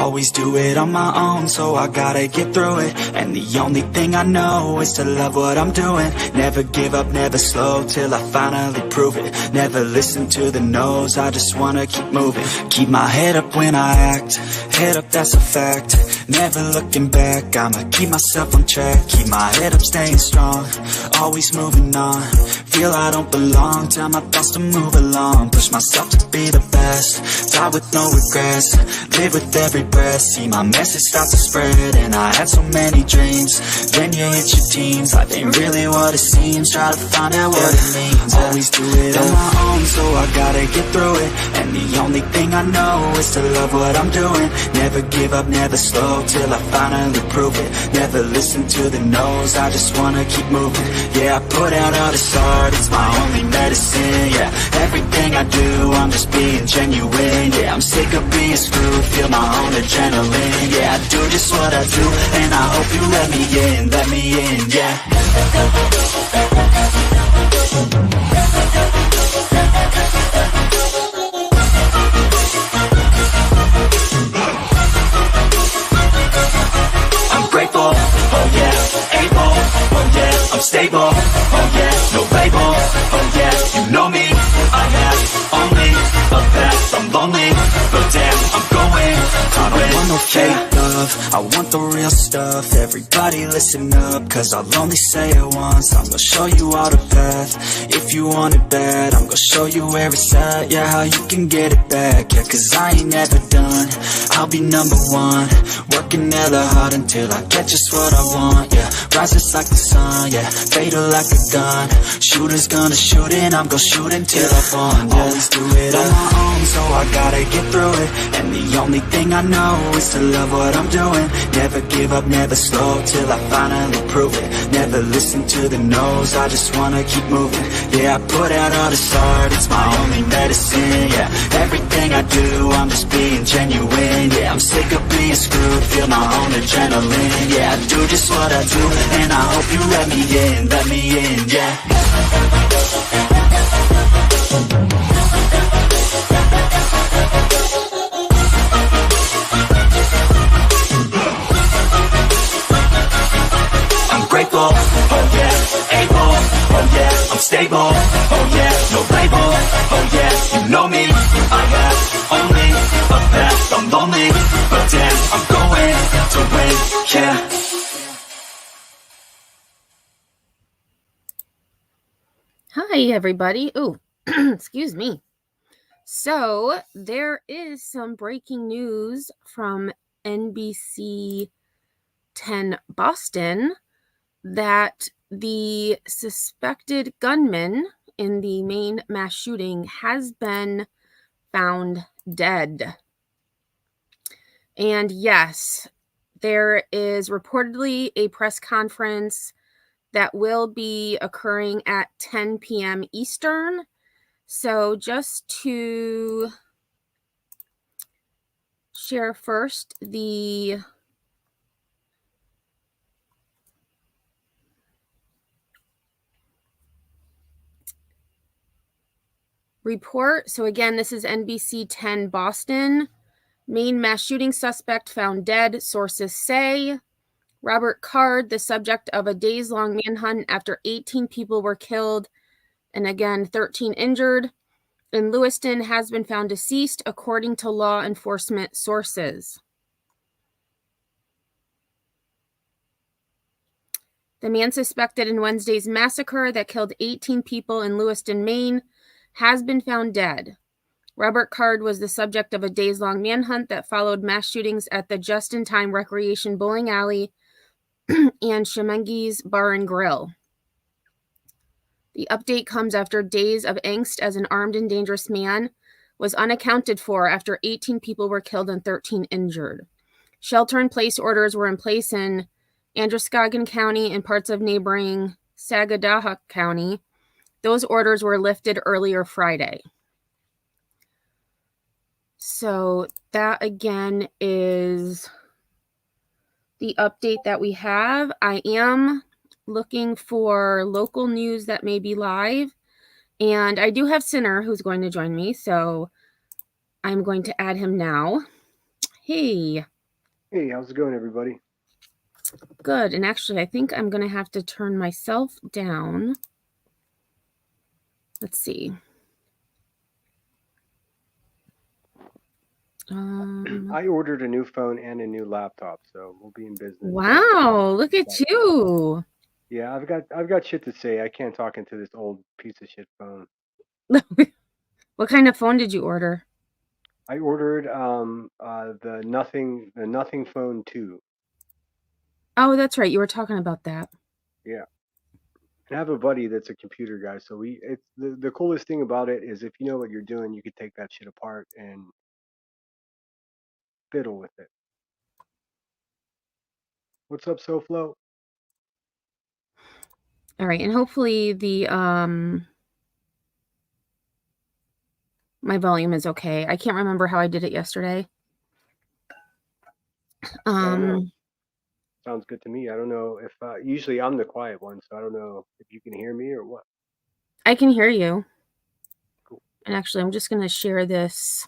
Always do it on my own, so I gotta get through it. And the only thing I know is to love what I'm doing. Never give up, never slow, till I finally prove it. Never listen to the no's, I just wanna keep moving. Keep my head up when I act, head up, that's a fact. Never looking back, I'ma keep myself on track. Keep my head up, staying strong, always moving on. Feel I don't belong, tell my thoughts to move along. Push myself to be the best, die with no regrets. Live with every breath, see my message start to spread. And I had so many dreams, then you hit your teens. Life ain't really what it seems, try to find out what it means. Always do it on my own, so I gotta get through it. And the only thing I know is to love what I'm doing. Never give up, never slow, till I finally prove it. Never listen to the no's, I just wanna keep moving. Yeah, I put out all this art, it's my only medicine. Yeah, everything I do, I'm just being genuine. Yeah, I'm sick of being screwed, feel my own adrenaline. Yeah, I do just what I do, and I hope you let me in, yeah. I'm grateful, oh yeah, able, oh yeah, I'm stable, oh yeah, no label, oh yeah, you know me, I have only a path, I'm lonely, but damn, I'm going to win. I don't want no fake love, I want the real stuff. Everybody listen up, cause I'll only say it once. I'm gonna show you all the path, if you want it bad. I'm gonna show you where it's at, yeah, how you can get it back. Yeah, cause I ain't never done, I'll be number one. Working hella hard until I get just what I want, yeah. Rises like the sun, yeah, fatal like a gun. Shooter's gonna shoot and I'm gonna shoot until I fall, yeah. Always do it on my own, so I gotta get through it. And the only thing I know is to love what I'm doing. Never give up, never slow, till I finally prove it. Never listen to the no's, I just wanna keep moving. Yeah, I put out all this art, it's my only medicine. Yeah, everything I do, I'm just being genuine. Yeah, I'm sick of being screwed, feel my own adrenaline. Yeah, I do just what I do, and I hope you let me in, yeah. I'm grateful, oh yeah, able, oh yeah, I'm stable, oh yeah, no label, oh yeah, you know me, I have only a path, I'm lonely, but damn, I'm going to win, yeah. Hi, everybody. Oh, excuse me. So there is some breaking news from NBC 10 Boston that the suspected gunman in the Maine mass shooting has been found dead. And yes, there is reportedly a press conference that will be occurring at 10 p.m. Eastern. So just to share first the report. So again, this is NBC 10 Boston. Maine mass shooting suspect found dead, sources say. Robert Card, the subject of a days-long manhunt after 18 people were killed and again 13 injured in Lewiston, has been found deceased, according to law enforcement sources. The man suspected in Wednesday's massacre that killed 18 people in Lewiston, Maine, has been found dead. Robert Card was the subject of a days-long manhunt that followed mass shootings at the Just-in-Time Recreation Bowling Alley and Shemengi's Bar and Grill. The update comes after days of angst as an armed and dangerous man was unaccounted for after 18 people were killed and 13 injured. Shelter-in-place orders were in place in Androscoggin County and parts of neighboring Sagadahoc County. Those orders were lifted earlier Friday. So that, again, is the update that we have. I am looking for local news that may be live. And I do have Sinner who's going to join me, so I'm going to add him now. Hey, Hey, how's it going, everybody? good. And actually, I think I'm going to have to turn myself down. Let's see. I ordered a new phone and a new laptop, so we'll be in business. Wow, look at you. Yeah, I've got shit to say. I can't talk into this old piece of shit phone. What kind of phone did you order? I ordered the Nothing Phone 2. Oh, that's right. You were talking about that. Yeah. And I have a buddy that's a computer guy, so it's the coolest thing about it is if you know what you're doing, you could take that shit apart and fiddle with it. What's up, SoFlo? All right, and hopefully the my volume is okay. I can't remember how I did it yesterday. I don't know. Sounds good to me. I don't know if usually I'm the quiet one, so I don't know if you can hear me or what. I can hear you. Cool. And actually, I'm just going to share this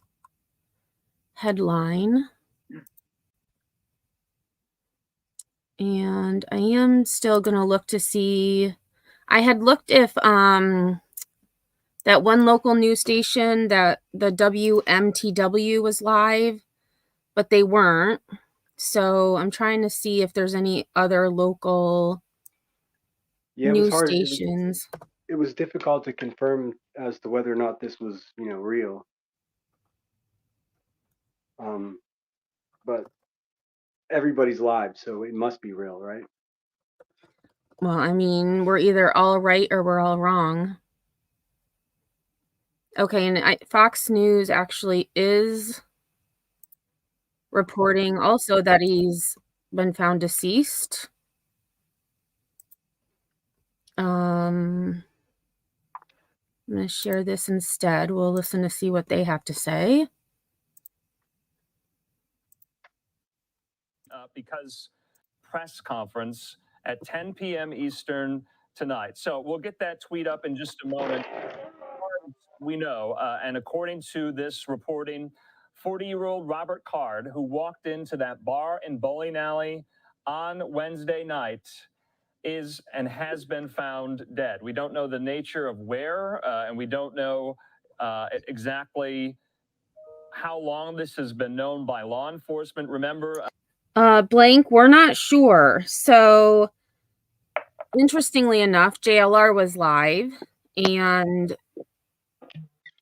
headline. And I am still going to look to see. I had looked if that one local news station, that the WMTW, was live, but they weren't. So I'm trying to see if there's any other local Yeah, it was news hard. stations. It was difficult to confirm as to whether or not this was, real. Um, but everybody's live, so it must be real, right? Well, I mean, we're either all right or we're all wrong. Okay, and Fox News actually is reporting also that he's been found deceased. I'm going to share this instead. We'll listen to see what they have to say. Because press conference at 10 p.m. Eastern tonight. So we'll get that tweet up in just a moment. We know, and according to this reporting, 40-year-old Robert Card, who walked into that bar and bowling alley on Wednesday night, is and has been found dead. We don't know the nature of where, and we don't know exactly how long this has been known by law enforcement. Remember, Blank, we're not sure. So, interestingly enough, JLR was live, and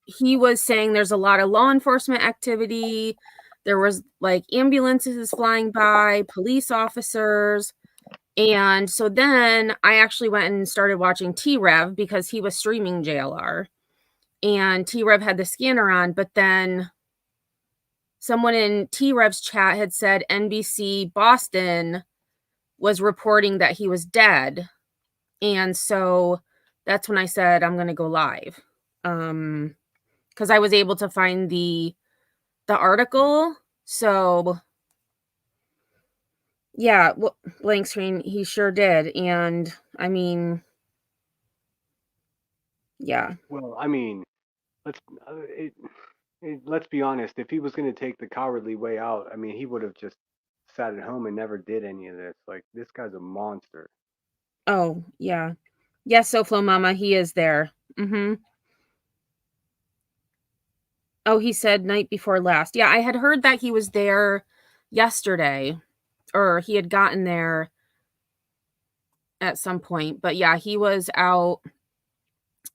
he was saying there's a lot of law enforcement activity. There was like ambulances flying by, police officers. And so then I actually went and started watching T-Rev because he was streaming JLR. And T-Rev had the scanner on, but then someone in T-Rev's chat had said NBC Boston was reporting that he was dead. And so that's when I said I'm going to go live. Cuz I was able to find the article. So yeah, blank screen, he sure did. And I mean, yeah. Well, I mean, let's it, let's be honest. If he was going to take the cowardly way out, I mean, he would have just sat at home and never did any of this. Like this guy's a monster. Oh, yeah. Yes, SoFlo Mama, he is there. Oh, he said night before last. Yeah, I had heard that he was there yesterday, or he had gotten there at some point. But yeah, he was out.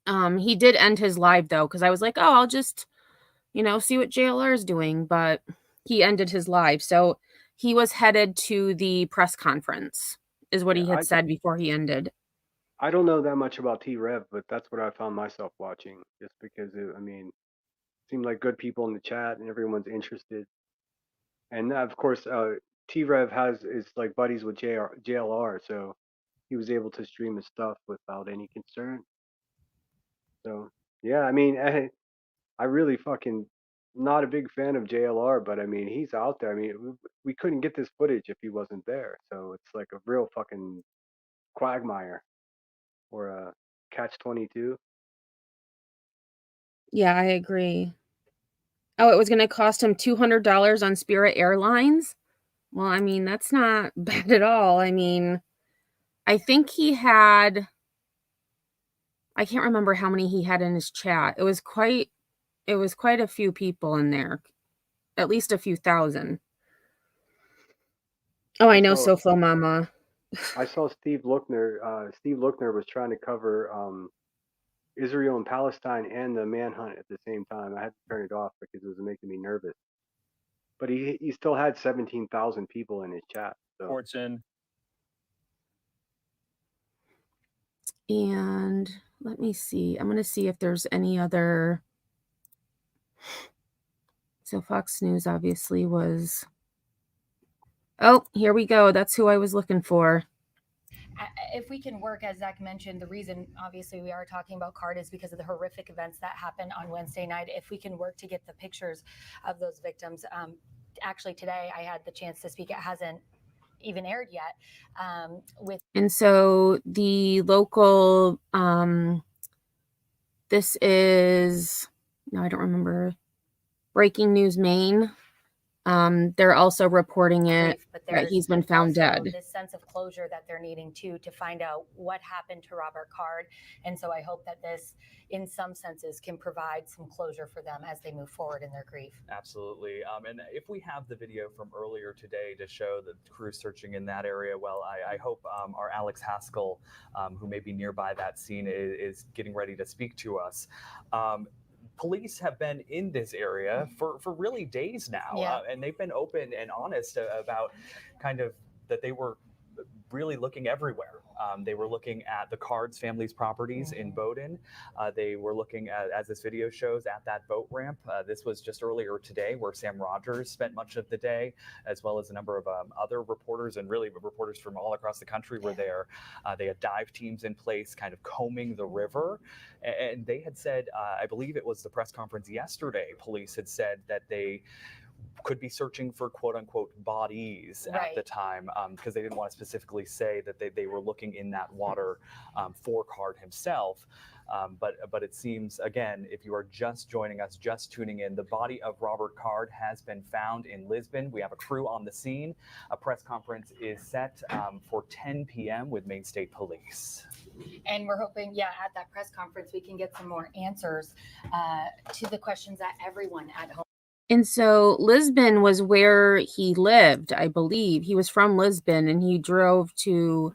He did end his live though, because I was like, oh, I'll just, see what JLR is doing. But he ended his live. So he was headed to the press conference, is what Yeah, he had said before he ended. I don't know that much about T Rev, but that's what I found myself watching, just because I mean, seemed like good people in the chat and everyone's interested. And of course, T Rev is like buddies with JLR, so he was able to stream his stuff without any concern. So yeah, I mean, I really fucking not a big fan of JLR, but I mean, he's out there. I mean, we couldn't get this footage if he wasn't there, so it's like a real fucking quagmire or a catch 22. Yeah, I agree. Oh, it was going to cost him $200 on Spirit Airlines. Well, I mean, that's not bad at all. I mean, I think he had, I can't remember how many he had in his chat. It was quite a few people in there, at least a few thousand. Oh, I know, Soflo Mama. I saw Steve Lookner. Steve Lookner was trying to cover Israel and Palestine and the manhunt at the same time. I had to turn it off because it was making me nervous. But he still had 17,000 people in his chat. So. Fortune. And let me see. I'm going to see if there's any other. So Fox News obviously was. Oh, here we go. That's who I was looking for. If we can work, as Zach mentioned, the reason obviously we are talking about CARD is because of the horrific events that happened on Wednesday night. If we can work to get the pictures of those victims, actually today I had the chance to speak. It hasn't even aired yet. And so the local, this is, no, I don't remember, Breaking News Maine. They're also reporting it that he's been found dead. This sense of closure that they're needing to find out what happened to Robert Card. And so I hope that this, in some senses, can provide some closure for them as they move forward in their grief. Absolutely. And if we have the video from earlier today to show the crew searching in that area, well, I hope our Alex Haskell, who may be nearby that scene, is getting ready to speak to us. Police have been in this area for really days now, and they've been open and honest about kind of that they were really looking everywhere. They were looking at the Cards family's properties in Bowdoin. They were looking at, as this video shows, at that boat ramp. This was just earlier today where Sam Rogers spent much of the day, as well as a number of other reporters, and really reporters from all across the country were there. They had dive teams in place, kind of combing the river. And they had said, I believe it was the press conference yesterday, police had said that they could be searching for quote unquote bodies at the time, because they didn't want to specifically say that they were looking in that water for Card himself. But it seems, again, if you are just joining us, just tuning in, the body of Robert Card has been found in Lisbon. We have a crew on the scene. A press conference is set for 10 p.m. with Maine State Police. And we're hoping, at that press conference, we can get some more answers to the questions that everyone at home. And so Lisbon was where he lived, I believe. He was from Lisbon, and he drove to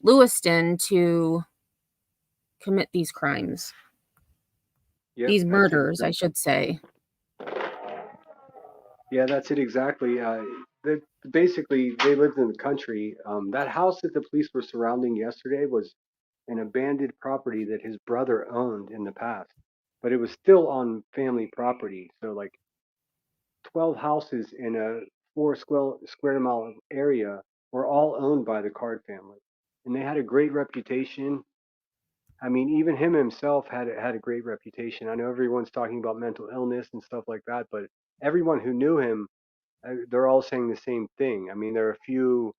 Lewiston to commit these crimes. Yep, these murders, I should say. Yeah, that's it exactly. Basically, they lived in the country. That house that the police were surrounding yesterday was an abandoned property that his brother owned in the past, but it was still on family property. So like 12 houses in a 4 square mile area were all owned by the Card family, and they had a great reputation. I mean, even him himself had a great reputation. I know everyone's talking about mental illness and stuff like that, but everyone who knew him, they're all saying the same thing. I mean, there are a few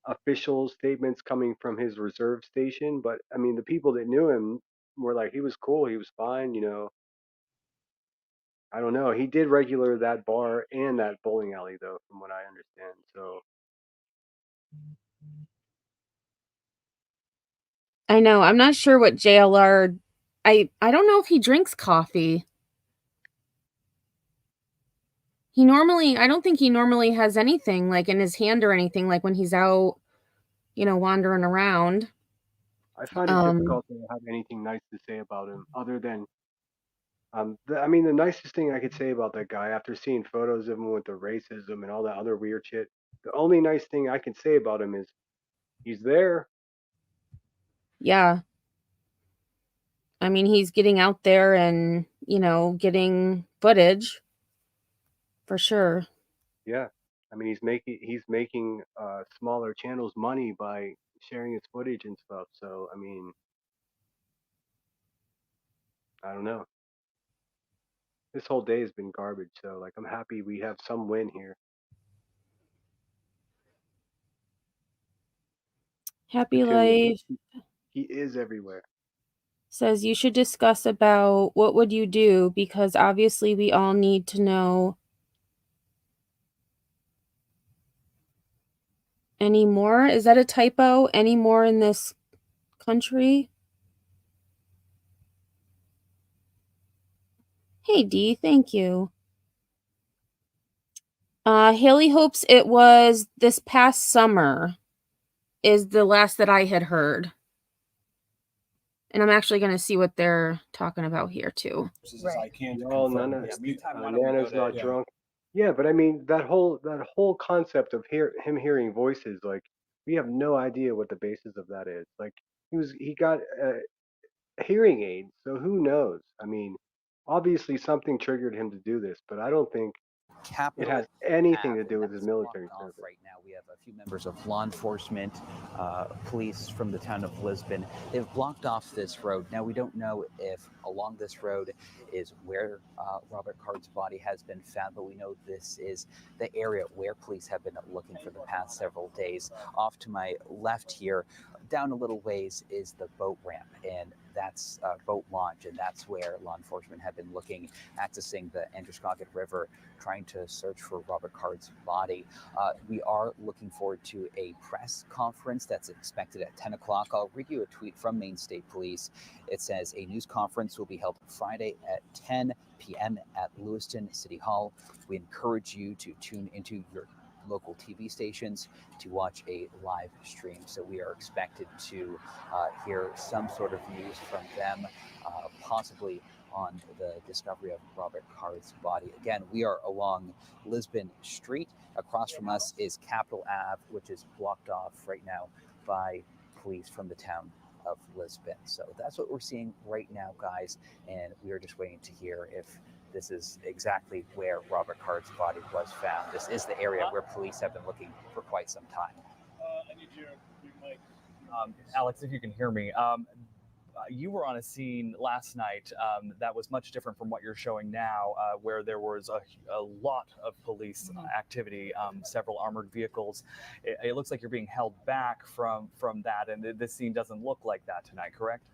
official statements coming from his reserve station, but I mean, the people that knew him were like, he was cool, he was fine, you know. I don't know. He did regular that bar and that bowling alley, though, from what I understand. So I know. I'm not sure what JLR. I don't know if he drinks coffee. I don't think he normally has anything like in his hand or anything, like when he's out, wandering around. I find it difficult to have anything nice to say about him other than, I mean, the nicest thing I could say about that guy after seeing photos of him with the racism and all that other weird shit, the only nice thing I can say about him is he's there. Yeah. I mean, he's getting out there and, getting footage for sure. Yeah. I mean, he's making smaller channels money by sharing his footage and stuff. So, I mean, I don't know. This whole day has been garbage. So, like, I'm happy we have some win here. Happy life. He is everywhere. Says you should discuss about what would you do, because obviously we all need to know any more. Is that a typo? Any more in this country? Hey Dee, thank you. Haley hopes it was this past summer is the last that I had heard. And I'm actually going to see what they're talking about here too. No, none of Nana's not drunk. Yeah, but I mean that whole concept of him hearing voices, like we have no idea what the basis of that is. Like he got hearing aids, so who knows? I mean, obviously something triggered him to do this, but I don't think it has anything to do with his military service. Right now, we have a few members of law enforcement, police from the town of Lisbon. They've blocked off this road. Now, we don't know if along this road is where Robert Card's body has been found, but we know this is the area where police have been looking for the past several days. Off to my left here, down a little ways, is the boat ramp, and that's boat launch, and that's where law enforcement have been looking, accessing the Androscoggin River, trying to search for Robert Card's body. We are looking forward to a press conference that's expected at 10 o'clock. I'll read you a tweet from Maine State Police. It says a news conference will be held Friday at 10 p.m. at Lewiston City Hall. We encourage you to tune into your local TV stations to watch a live stream. So we are expected to hear some sort of news from them, possibly on the discovery of Robert Card's body. Again, we are along Lisbon Street. Across from us is Capitol Ave, which is blocked off right now by police from the town of Lisbon. So that's what we're seeing right now, guys. And we are just waiting to hear if this is exactly where Robert Card's body was found. This is the area where police have been looking for quite some time. I need your mic. Alex, if you can hear me. You were on a scene last night that was much different from what you're showing now, where there was a lot of police activity, several armored vehicles. It looks like you're being held back from that, and this scene doesn't look like that tonight, correct?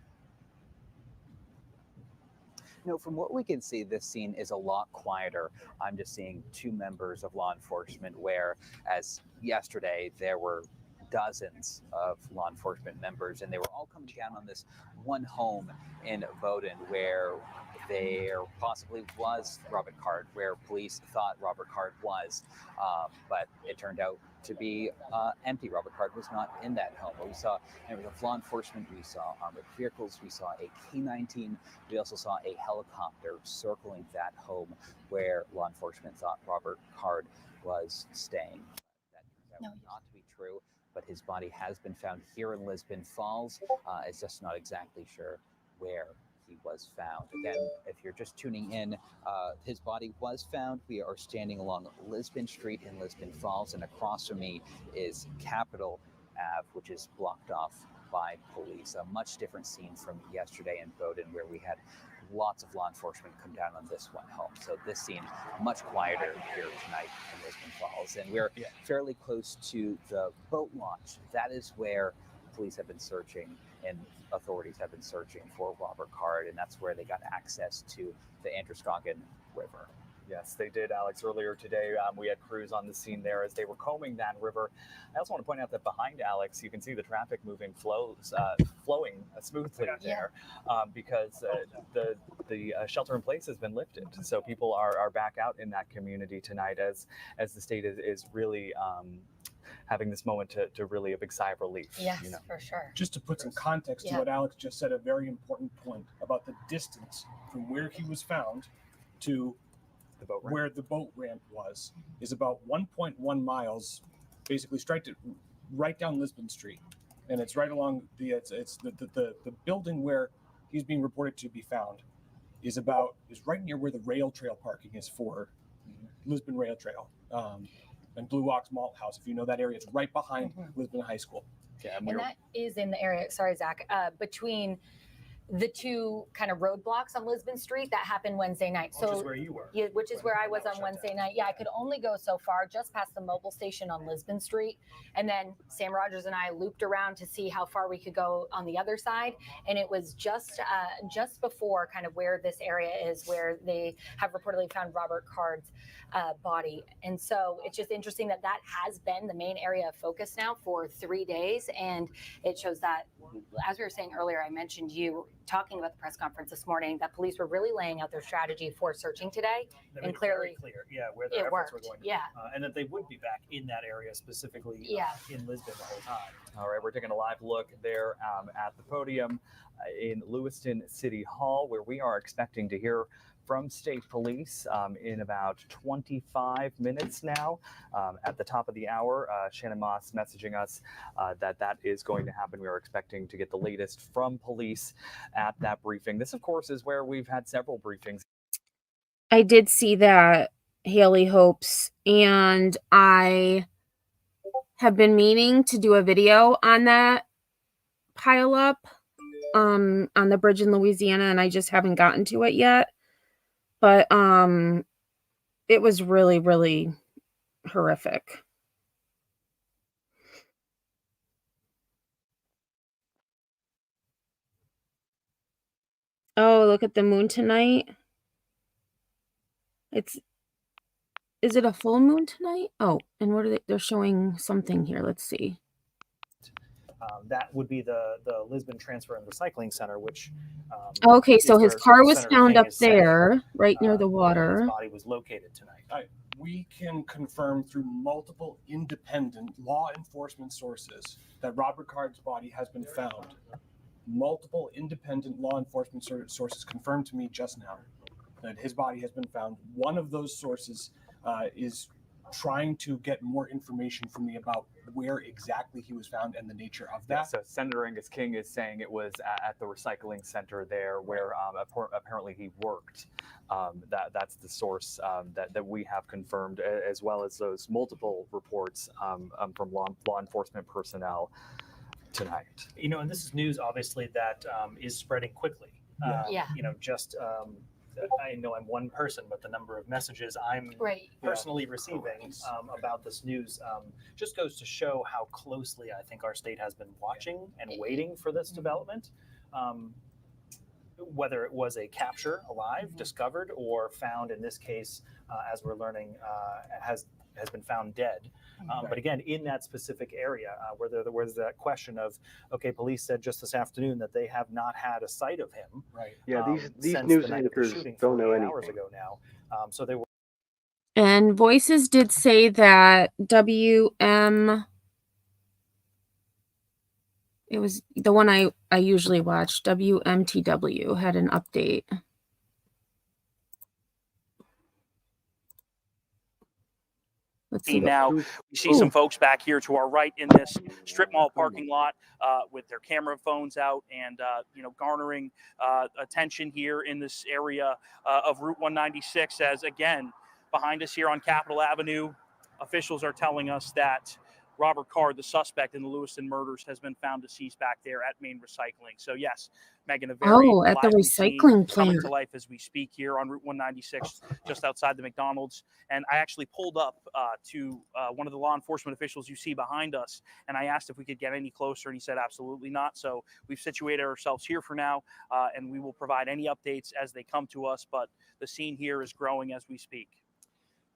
No, from what we can see, this scene is a lot quieter. I'm just seeing two members of law enforcement, where as yesterday there were dozens of law enforcement members, and they were all coming down on this one home in Bowdoin where there possibly was Robert Card, where police thought Robert Card was, but it turned out to be empty. Robert Card was not in that home. We saw members of law enforcement, we saw armored vehicles, we saw a K-9 team, we also saw a helicopter circling that home where law enforcement thought Robert Card was staying. That turned out not to be true, but his body has been found here in Lisbon Falls. It's just not exactly sure where he was found. Again, if you're just tuning in, his body was found. We are standing along Lisbon Street in Lisbon Falls, and across from me is Capitol Ave, which is blocked off by police. A much different scene from yesterday in Bowdoin, where we had lots of law enforcement come down on this one home. So this scene much quieter here tonight in Lisbon Falls, and we're fairly close to the boat launch. That is where police have been searching and authorities have been searching for Robert Card, and that's where they got access to the Androscoggin River. Yes, they did, Alex. Earlier today, we had crews on the scene there as they were combing that river. I also want to point out that behind Alex, you can see the traffic flowing smoothly there, because the shelter in place has been lifted. So people are back out in that community tonight as the state is really having this moment to really a big sigh of relief. Yes, for sure. Just to put some context to what Alex just said, a very important point about the distance from where he was found to where the boat ramp was is about 1.1 miles, basically right down Lisbon Street, and it's right along the building where he's being reported to be found is right near where the rail trail parking is for Lisbon Rail Trail and Blue Ox Malt House. If you know that area, it's right behind Lisbon High School. And that is in the area. Sorry, Zach. Between the two kind of roadblocks on Lisbon Street that happened Wednesday night. Which is where you were. Yeah, which is where I was on Wednesday night. Yeah, I could only go so far, just past the mobile station on Lisbon Street. And then Sam Rogers and I looped around to see how far we could go on the other side. And it was just before kind of where this area is, where they have reportedly found Robert Card's body. And so it's just interesting that that has been the main area of focus now for 3 days. And it shows that, as we were saying earlier, I mentioned you talking about the press conference this morning, that police were really laying out their strategy for searching today. And clearly clear, where their efforts were going. And that they would be back in that area specifically in Lisbon the whole time. All right, we're taking a live look there at the podium in Lewiston City Hall, where we are expecting to hear from state police in about 25 minutes now. At the top of the hour, Shannon Moss messaging us that is going to happen. We are expecting to get the latest from police at that briefing. This, of course, is where we've had several briefings. I did see that, Haley Hopes, and I have been meaning to do a video on that pile up on the bridge in Louisiana, and I just haven't gotten to it yet. But it was really, really horrific. Oh, look at the moon tonight. Is it a full moon tonight? Oh, and what are they're showing something here. Let's see. That would be the Lisbon Transfer and Recycling Center, which okay, so his car was found up there, right near the water. His body was located tonight. We can confirm through multiple independent law enforcement sources that Robert Card's body has been found. Multiple independent law enforcement sources confirmed to me just now that his body has been found. One of those sources is trying to get more information from me about where exactly he was found and the nature of that. Yeah, so Senator Angus King is saying it was at the recycling center there where apparently he worked. That's the source that we have confirmed, as well as those multiple reports from law enforcement personnel tonight. You know, and this is news, obviously, that is spreading quickly. You know, just I know I'm one person, but the number of messages I'm personally receiving about this news just goes to show how closely I think our state has been watching and waiting for this development. Whether it was a capture alive, discovered, or found in this case, as we're learning, has been found dead. But again, in that specific area where there was that question of, okay, police said just this afternoon that they have not had a sight of him. Right. Yeah, these news anchors don't know anything. Hours ago now. So they were. And Voices did say that it was the one I usually watch, WMTW, had an update. Let's see. Now we see some folks back here to our right in this strip mall parking lot with their camera phones out and garnering attention here in this area of Route 196. As again, behind us here on Capitol Avenue, officials are telling us that Robert Card, the suspect in the Lewiston murders, has been found deceased back there at Main Recycling. So yes, Megan, a very at the recycling plant coming to life as we speak here on Route 196, just outside the McDonald's. And I actually pulled up to one of the law enforcement officials you see behind us, and I asked if we could get any closer, and he said absolutely not. So we've situated ourselves here for now, and we will provide any updates as they come to us. But the scene here is growing as we speak.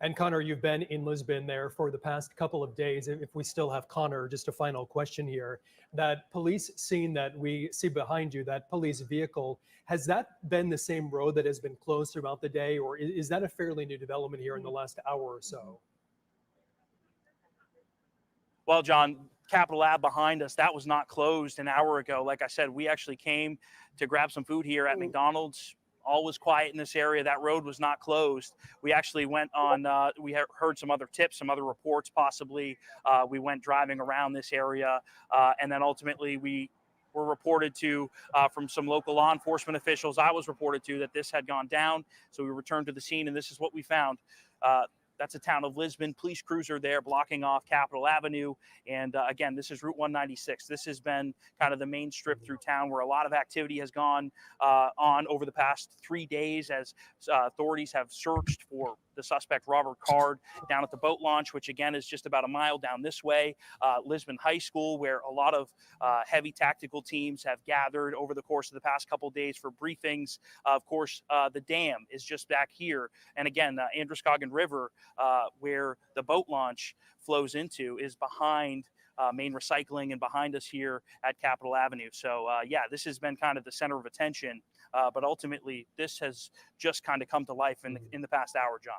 And Connor, you've been in Lisbon there for the past couple of days. If we still have Connor, just a final question here. That police scene that we see behind you, that police vehicle, has that been the same road that has been closed throughout the day, or is that a fairly new development here in the last hour or so? Well, John, Capitol Ave behind us, that was not closed an hour ago. Like I said, we actually came to grab some food here at McDonald's. All was quiet in this area. That road was not closed. We actually went on, we heard some other tips, some other reports possibly. We went driving around this area. And then ultimately we were reported to from some local law enforcement officials. I was reported to that this had gone down. So we returned to the scene and this is what we found. That's a Town of Lisbon police cruiser there blocking off Capitol Avenue. And again, this is Route 196. This has been kind of the main strip through town where a lot of activity has gone on over the past 3 days as authorities have searched for the suspect, Robert Card, down at the boat launch, which again is just about a mile down this way. Lisbon High School, where a lot of heavy tactical teams have gathered over the course of the past couple of days for briefings. Of course, the dam is just back here. And again, the Androscoggin River, where the boat launch flows into, is behind Main Recycling and behind us here at Capitol Avenue. So yeah, this has been kind of the center of attention, but ultimately this has just kind of come to life in the past hour, John.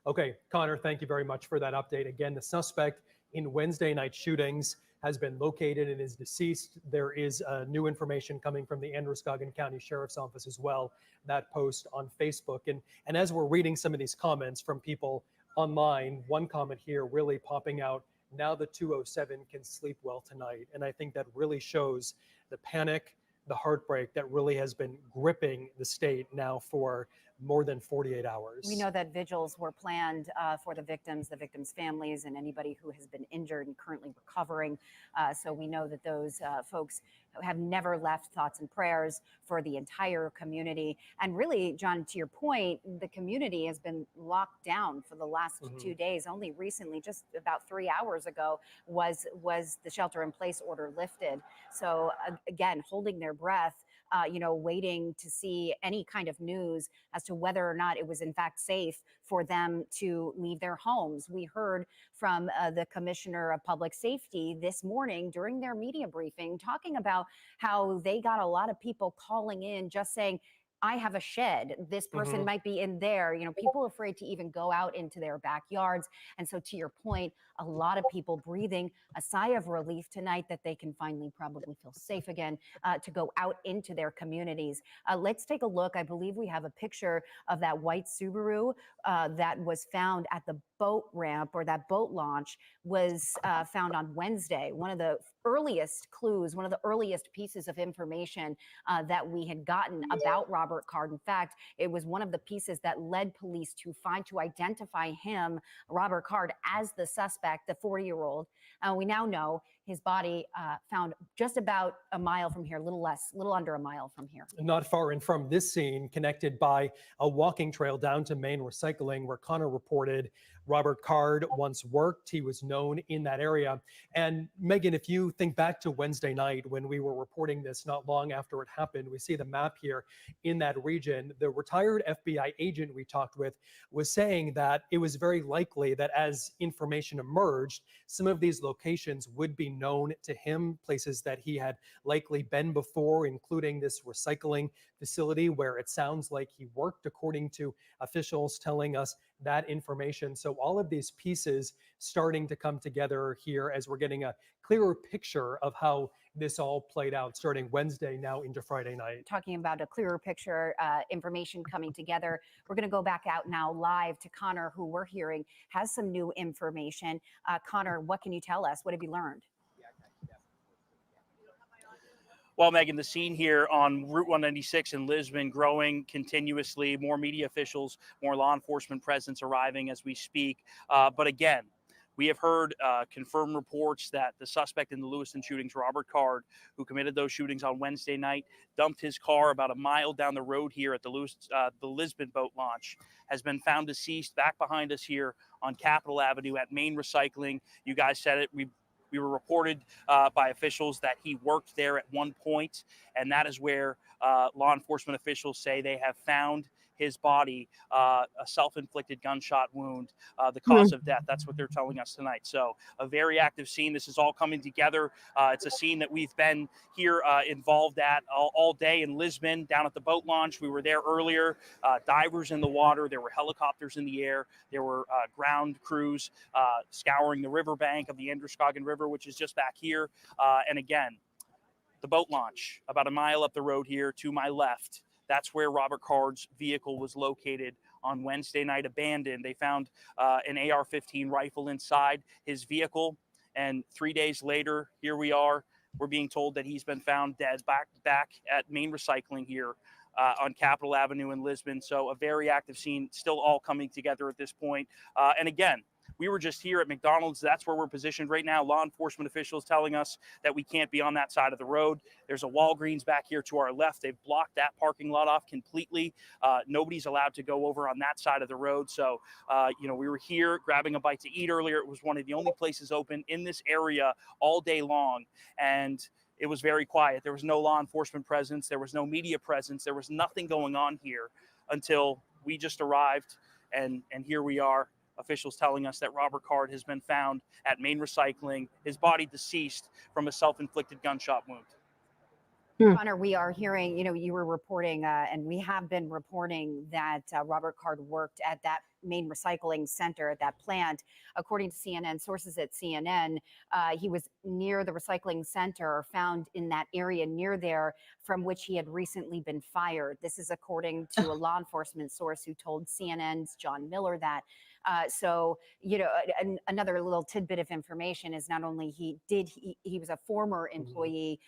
Okay, Connor, thank you very much for that update. Again, the suspect in Wednesday night shootings has been located and is deceased. There is new information coming from the Androscoggin County Sheriff's Office as well, that post on Facebook. And as we're reading some of these comments from people online, one comment here really popping out: now the 207 can sleep well tonight. And I think that really shows the panic, the heartbreak that really has been gripping the state now for more than 48 hours. We know that vigils were planned for the victims' families, and anybody who has been injured and currently recovering. So we know that those folks have never left thoughts and prayers for the entire community. And really, John, to your point, the community has been locked down for the last 2 days. Only recently, just about 3 hours ago, was the shelter-in-place order lifted. So again, holding their breath, waiting to see any kind of news as to whether or not it was in fact safe for them to leave their homes. We heard from the Commissioner of Public Safety this morning during their media briefing talking about how they got a lot of people calling in just saying, I have a shed. This person might be in there. People afraid to even go out into their backyards. And so to your point, a lot of people breathing a sigh of relief tonight that they can finally probably feel safe again to go out into their communities. Let's take a look. I believe we have a picture of that white Subaru that was found at the boat ramp, or that boat launch was found on Wednesday. One of the earliest clues, one of the earliest pieces of information that we had gotten about Robert Card. In fact, it was one of the pieces that led police to identify him, Robert Card, as the suspect, the 40-year-old. We now know his body found just about a mile from here, a little under a mile from here. Not far in from this scene, connected by a walking trail down to Main Recycling, where Connor reported Robert Card once worked. He was known in that area. And Megan, if you think back to Wednesday night when we were reporting this not long after it happened, we see the map here in that region. The retired FBI agent we talked with was saying that it was very likely that as information emerged, some of these locations would be known to him, places that he had likely been before, including this recycling facility where it sounds like he worked, according to officials telling us that information. So all of these pieces starting to come together here as we're getting a clearer picture of how this all played out starting Wednesday now into Friday night. Talking about a clearer picture, information coming together. We're going to go back out now live to Connor, who we're hearing has some new information. Connor, what can you tell us? What have you learned? Well, Megan, the scene here on Route 196 in Lisbon growing continuously, more media officials, more law enforcement presence arriving as we speak. But again, we have heard confirmed reports that the suspect in the Lewiston shootings, Robert Card, who committed those shootings on Wednesday night, dumped his car about a mile down the road here at the Lisbon boat launch, has been found deceased back behind us here on Capitol Avenue at Main Recycling. You guys said it. We were reported by officials that he worked there at one point, and that is where law enforcement officials say they have found his body, a self-inflicted gunshot wound, the cause of death. That's what they're telling us tonight. So a very active scene. This is all coming together. It's a scene that we've been here involved at all day in Lisbon, down at the boat launch. We were there earlier, divers in the water. There were helicopters in the air. There were ground crews scouring the riverbank of the Androscoggin River, which is just back here. And again, the boat launch about a mile up the road here to my left. That's where Robert Card's vehicle was located on Wednesday night, abandoned. They found an AR-15 rifle inside his vehicle. And 3 days later, here we are. We're being told that he's been found dead back at Main Recycling here on Capitol Avenue in Lisbon. So a very active scene, still all coming together at this point. And again, we were just here at McDonald's. That's where we're positioned right now. Law enforcement officials telling us that we can't be on that side of the road. There's a Walgreens back here to our left. They've blocked that parking lot off completely. Nobody's allowed to go over on that side of the road. So, you know, we were here grabbing a bite to eat earlier. It was one of the only places open in this area all day long. And it was very quiet. There was no law enforcement presence. There was no media presence. There was nothing going on here until we just arrived. And here we are. Officials telling us that Robert Card has been found at Main Recycling, his body deceased from a self-inflicted gunshot wound. Connor, we are hearing, you know, you were reporting, and we have been reporting that Robert Card worked at that Main Recycling Center at that plant. According to CNN, sources at CNN, he was near the recycling center, or found in that area near there, from which he had recently been fired. This is according to a law enforcement source who told CNN's John Miller that. So, you know, another little tidbit of information is not only he was a former employee,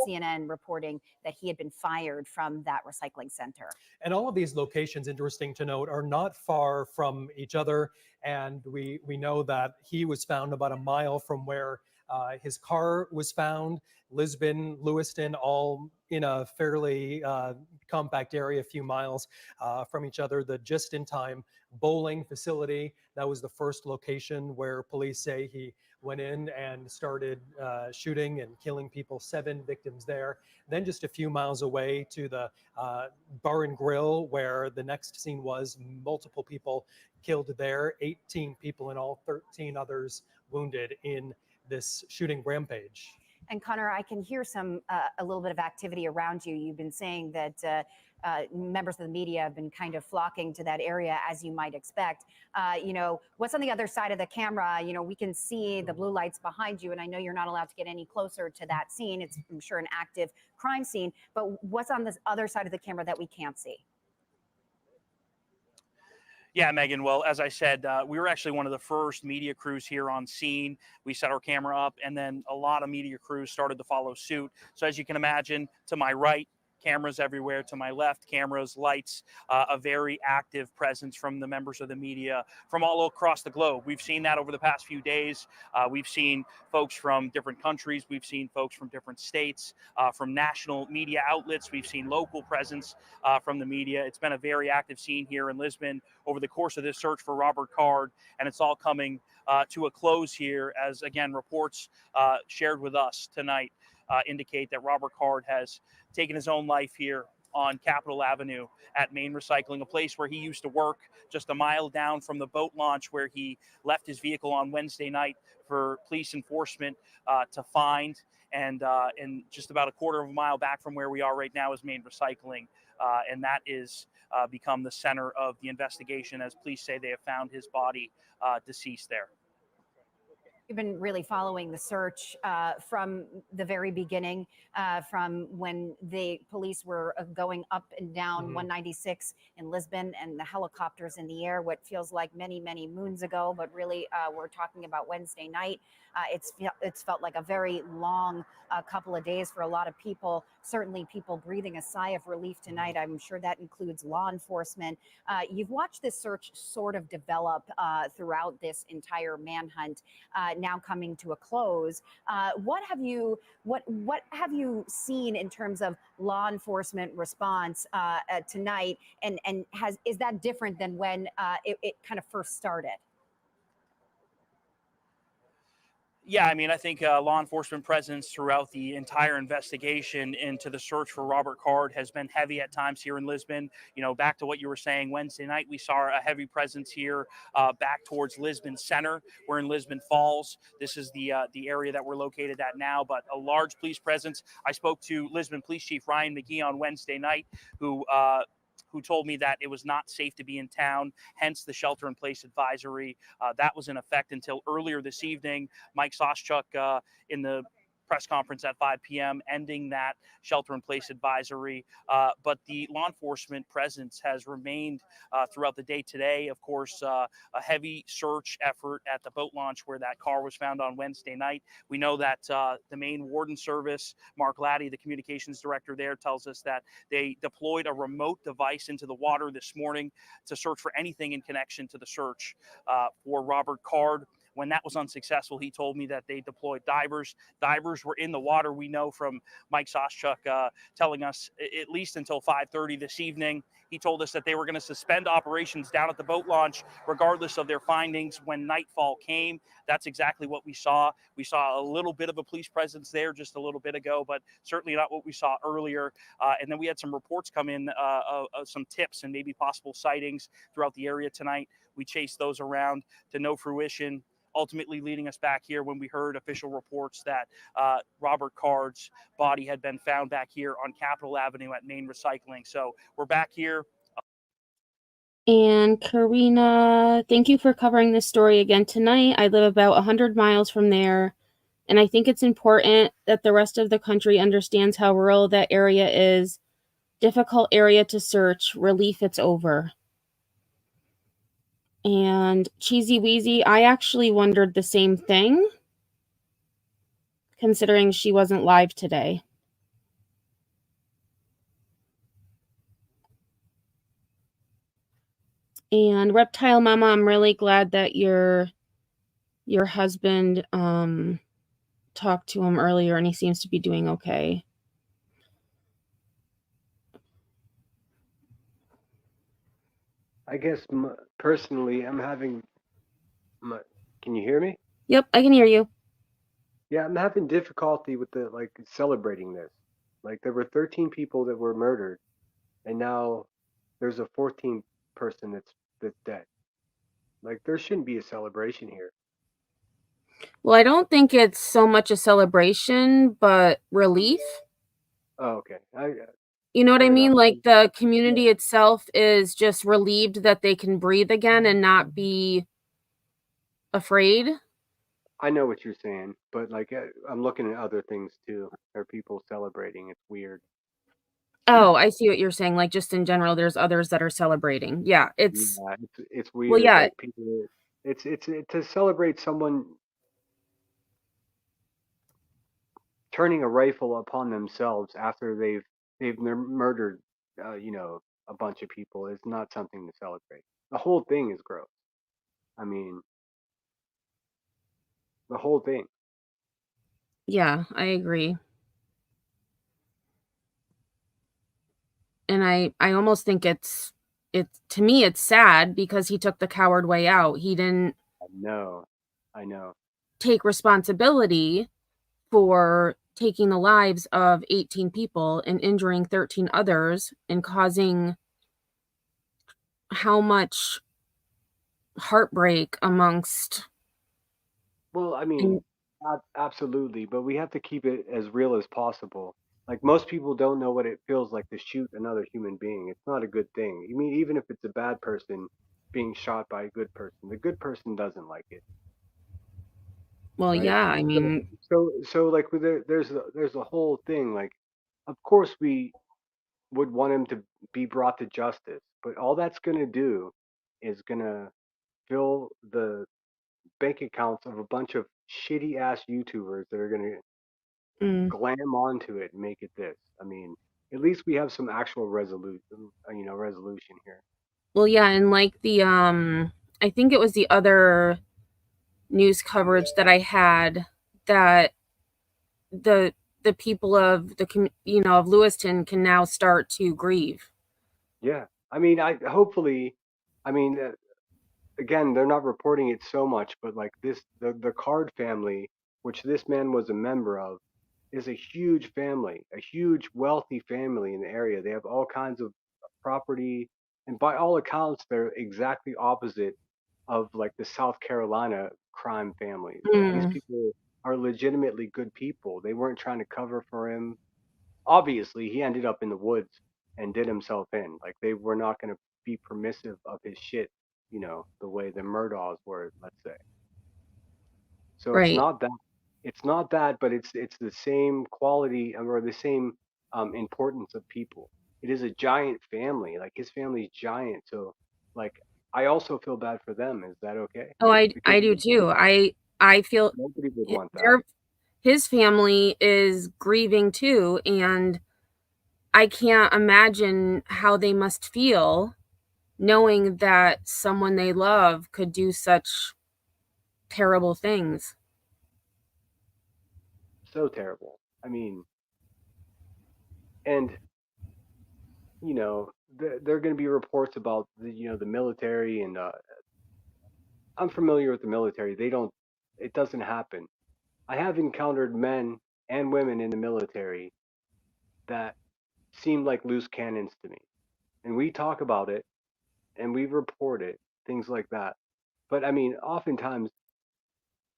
CNN reporting that he had been fired from that recycling center. And all of these locations, interesting to note, are not far from each other. And we know that he was found about a mile from where his car was found. Lisbon, Lewiston, all in a fairly compact area, a few miles from each other. The just-in-time bowling facility, that was the first location where police say he went in and started shooting and killing people, 7 victims there. Then just a few miles away to the bar and grill where the next scene was, multiple people killed there, 18 people in all, 13 others wounded in this shooting rampage. And Connor, I can hear a little bit of activity around you. You've been saying that members of the media have been kind of flocking to that area, as you might expect. You know, what's on the other side of the camera? You know, we can see the blue lights behind you, and I know you're not allowed to get any closer to that scene. It's, I'm sure, an active crime scene. But what's on this other side of the camera that we can't see? Yeah, Megan. Well, as I said, we were actually one of the first media crews here on scene. We set our camera up, and then a lot of media crews started to follow suit. So as you can imagine, to my right, cameras everywhere. To my left, cameras, lights, a very active presence from the members of the media from all across the globe. We've seen that over the past few days. We've seen folks from different countries. We've seen folks from different states, from national media outlets. We've seen local presence from the media. It's been a very active scene here in Lisbon over the course of this search for Robert Card, and it's all coming to a close here as, again, reports shared with us tonight indicate that Robert Card has taken his own life here on Capitol Avenue at Main Recycling, a place where he used to work just a mile down from the boat launch where he left his vehicle on Wednesday night for police enforcement to find. And just about a quarter of a mile back from where we are right now is Main Recycling. And that is become the center of the investigation, as police say they have found his body deceased there. You've been really following the search from the very beginning, from when the police were going up and down 196 in Lisbon and the helicopters in the air, what feels like many, many moons ago, but really we're talking about Wednesday night. It's felt like a very long couple of days for a lot of people, certainly people breathing a sigh of relief tonight. I'm sure that includes law enforcement. You've watched this search sort of develop throughout this entire manhunt, now coming to a close. What have you seen in terms of law enforcement response tonight, and is that different than when it kind of first started? Yeah, I mean, I think law enforcement presence throughout the entire investigation into the search for Robert Card has been heavy at times here in Lisbon. You know, back to what you were saying, Wednesday night, we saw a heavy presence here back towards Lisbon Center. We're in Lisbon Falls. This is the area that we're located at now, but a large police presence. I spoke to Lisbon Police Chief Ryan McGee on Wednesday night, who told me that it was not safe to be in town, hence the shelter-in-place advisory. That was in effect until earlier this evening. Mike Soschuk in the press conference at 5 p.m. ending that shelter-in-place advisory. But the law enforcement presence has remained throughout the day today. Of course, a heavy search effort at the boat launch where that car was found on Wednesday night. We know that the Maine Warden Service, Mark Laddie, the communications director there, tells us that they deployed a remote device into the water this morning to search for anything in connection to the search for Robert Card. When that was unsuccessful, he told me that they deployed divers. Divers were in the water. We know from Mike Soschuk telling us at least until 5:30 this evening. He told us that they were going to suspend operations down at the boat launch, regardless of their findings when nightfall came. That's exactly what we saw. We saw a little bit of a police presence there just a little bit ago, but certainly not what we saw earlier. And then we had some reports come in, some tips and maybe possible sightings throughout the area tonight. We chased those around to no fruition, ultimately leading us back here when we heard official reports that Robert Card's body had been found back here on Capitol Avenue at Maine Recycling. So we're back here. And Karina, thank you for covering this story again tonight. I live about 100 miles from there, and I think it's important that the rest of the country understands how rural that area is. Difficult area to search. Relief it's over. And Cheesy Wheezy, I actually wondered the same thing, considering she wasn't live today. And Reptile Mama, I'm really glad that your husband talked to him earlier and he seems to be doing okay. I guess personally, I'm having. Can you hear me? Yep, I can hear you. Yeah, I'm having difficulty with celebrating this. Like there were 13 people that were murdered, and now there's a 14th person that's dead. Like there shouldn't be a celebration here. Well, I don't think it's so much a celebration, but relief. Oh, okay. You know what I mean? Like the community itself is just relieved that they can breathe again and not be afraid. I know what you're saying, but like I'm looking at other things too. There are people celebrating. It's weird. Oh, I see what you're saying. Like just in general, there's others that are celebrating. Yeah, it's weird. Well, yeah, like people. It's to celebrate someone turning a rifle upon themselves after they've murdered, a bunch of people is not something to celebrate. The whole thing is gross. I mean, the whole thing. Yeah, I agree. And I almost think it's to me it's sad because he took the coward way out. He didn't I know. take responsibility for taking the lives of 18 people and injuring 13 others and causing how much heartbreak amongst. Well, I mean, absolutely, but we have to keep it as real as possible. Like most people don't know what it feels like to shoot another human being. It's not a good thing. I mean, even if it's a bad person being shot by a good person, the good person doesn't like it. Well, right? yeah, I mean, so like there's a whole thing. Like, of course we would want him to be brought to justice, but all that's gonna do is gonna fill the bank accounts of a bunch of shitty ass YouTubers that are gonna glam onto it and make it this. I mean, at least we have some actual resolution here. Well, yeah, and like the I think it was the other news coverage that I had that the people of of Lewiston can now start to grieve. Yeah, I mean, again, they're not reporting it so much, but like the Card family, which this man was a member of, is a huge family, a huge wealthy family in the area. They have all kinds of property, and by all accounts, they're exactly opposite of like the South Carolina crime families. These people are legitimately good people. They weren't trying to cover for him. Obviously, he ended up in the woods and did himself in. Like they were not going to be permissive of his shit, the way the Murdaughs were, let's say. So Right. it's not that. It's not that, but it's the same quality or the same importance of people. It is a giant family. Like his family's giant, so like I also feel bad for them. Is that okay? Oh, Because I do too. I feel nobody would want that. their his family is grieving too, and I can't imagine how they must feel knowing that someone they love could do such terrible things. So terrible. I mean, and you know, there are going to be reports about the military, and I'm familiar with the military. It doesn't happen. I have encountered men and women in the military that seem like loose cannons to me. And we talk about it and we report it, things like that. But I mean, oftentimes,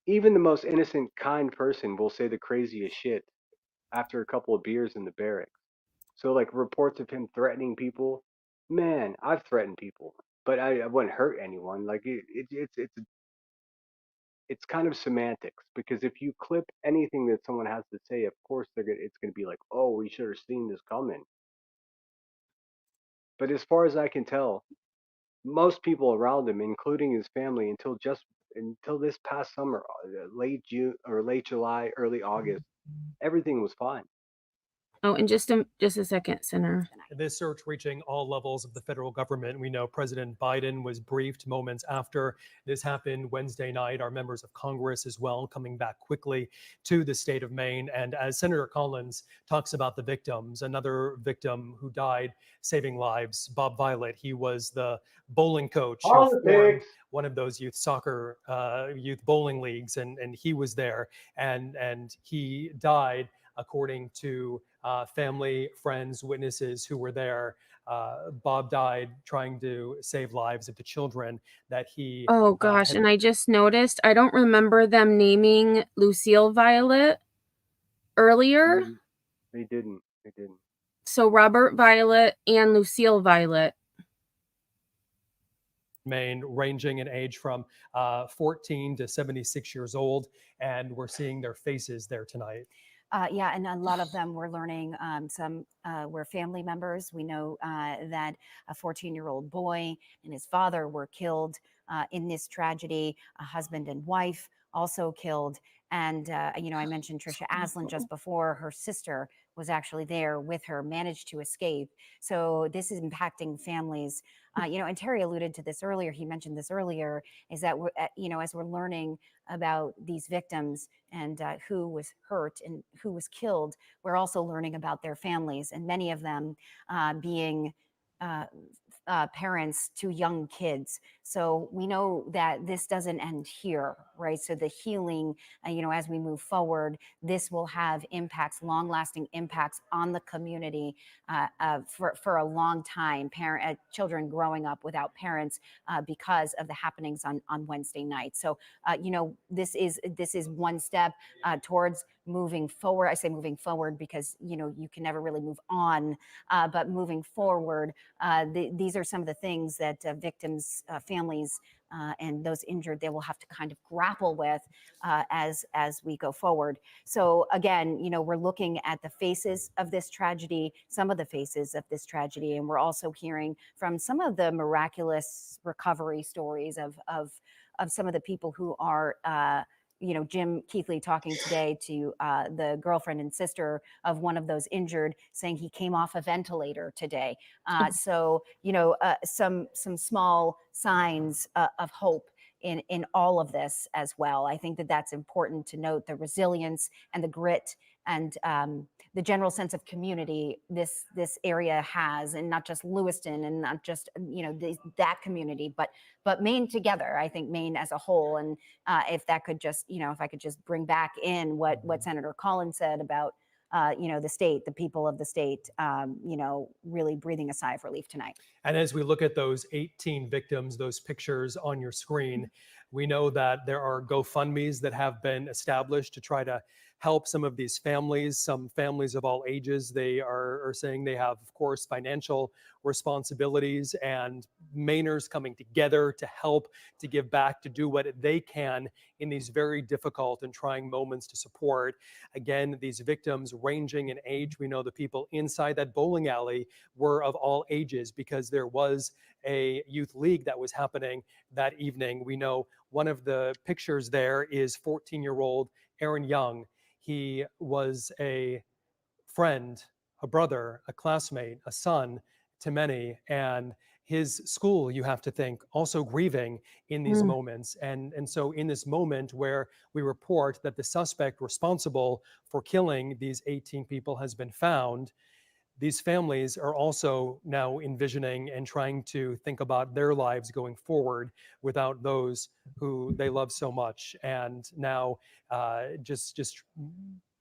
even the most innocent, kind person will say the craziest shit after a couple of beers in the barracks. So, like, reports of him threatening people, man, I've threatened people, but I wouldn't hurt anyone. Like, it's kind of semantics because if you clip anything that someone has to say, of course it's gonna be like, oh, we should have seen this coming. But as far as I can tell, most people around him, including his family, until this past summer, late June or late July, early August, everything was fine. Oh, and just a second, Senator. This search reaching all levels of the federal government. We know President Biden was briefed moments after this happened Wednesday night. Our members of Congress as well coming back quickly to the state of Maine. And as Senator Collins talks about the victims, another victim who died saving lives, Bob Violet. He was the bowling coach who formed one of those youth soccer, youth bowling leagues, and he was there, and he died, according to family, friends, witnesses who were there. Bob died trying to save lives of the children that he. Oh gosh, and I just noticed, I don't remember them naming Lucille Violet earlier. They didn't. So Robert Violet and Lucille Violet. Maine, ranging in age from 14 to 76 years old, and we're seeing their faces there tonight. Yeah, and a lot of them we're learning some were family members. We know that a 14-year-old boy and his father were killed in this tragedy. A husband and wife also killed. And, I mentioned Trisha Aslin just before. Her sister was actually there with her, managed to escape. So this is impacting families. And Terry alluded to this earlier. He mentioned this earlier, is that we're, as we're learning about these victims and who was hurt and who was killed, we're also learning about their families, and many of them being parents to young kids. So we know that this doesn't end here, right? So the healing, as we move forward, this will have impacts, long-lasting impacts on the community for a long time. Children growing up without parents because of the happenings on Wednesday night. So this is one step towards moving forward. I say moving forward because you can never really move on, but moving forward, these are some of the things that victims, families, and those injured, they will have to kind of grapple with as we go forward. So again, we're looking at the faces of this tragedy, some of the faces of this tragedy, and we're also hearing from some of the miraculous recovery stories of some of the people who are Jim Keithley talking today to the girlfriend and sister of one of those injured, saying he came off a ventilator today. So some small signs of hope in all of this as well. I think that that's important to note, the resilience and the grit and the general sense of community this area has, and not just Lewiston and not just that community, but Maine together. I think Maine as a whole. And if that could just if I could just bring back in what Senator Collins said about the state, the people of the state, really breathing a sigh of relief tonight. And as we look at those 18 victims, those pictures on your screen, we know that there are GoFundMes that have been established to try to help some of these families, some families of all ages. They are saying they have, of course, financial responsibilities, and Mainers coming together to help, to give back, to do what they can in these very difficult and trying moments to support. Again, these victims ranging in age. We know the people inside that bowling alley were of all ages because there was a youth league that was happening that evening. We know one of the pictures there is 14-year-old Aaron Young. He was a friend, a brother, a classmate, a son to many, and his school, you have to think, also grieving in these moments. And so in this moment where we report that the suspect responsible for killing these 18 people has been found, these families are also now envisioning and trying to think about their lives going forward without those who they love so much. And now just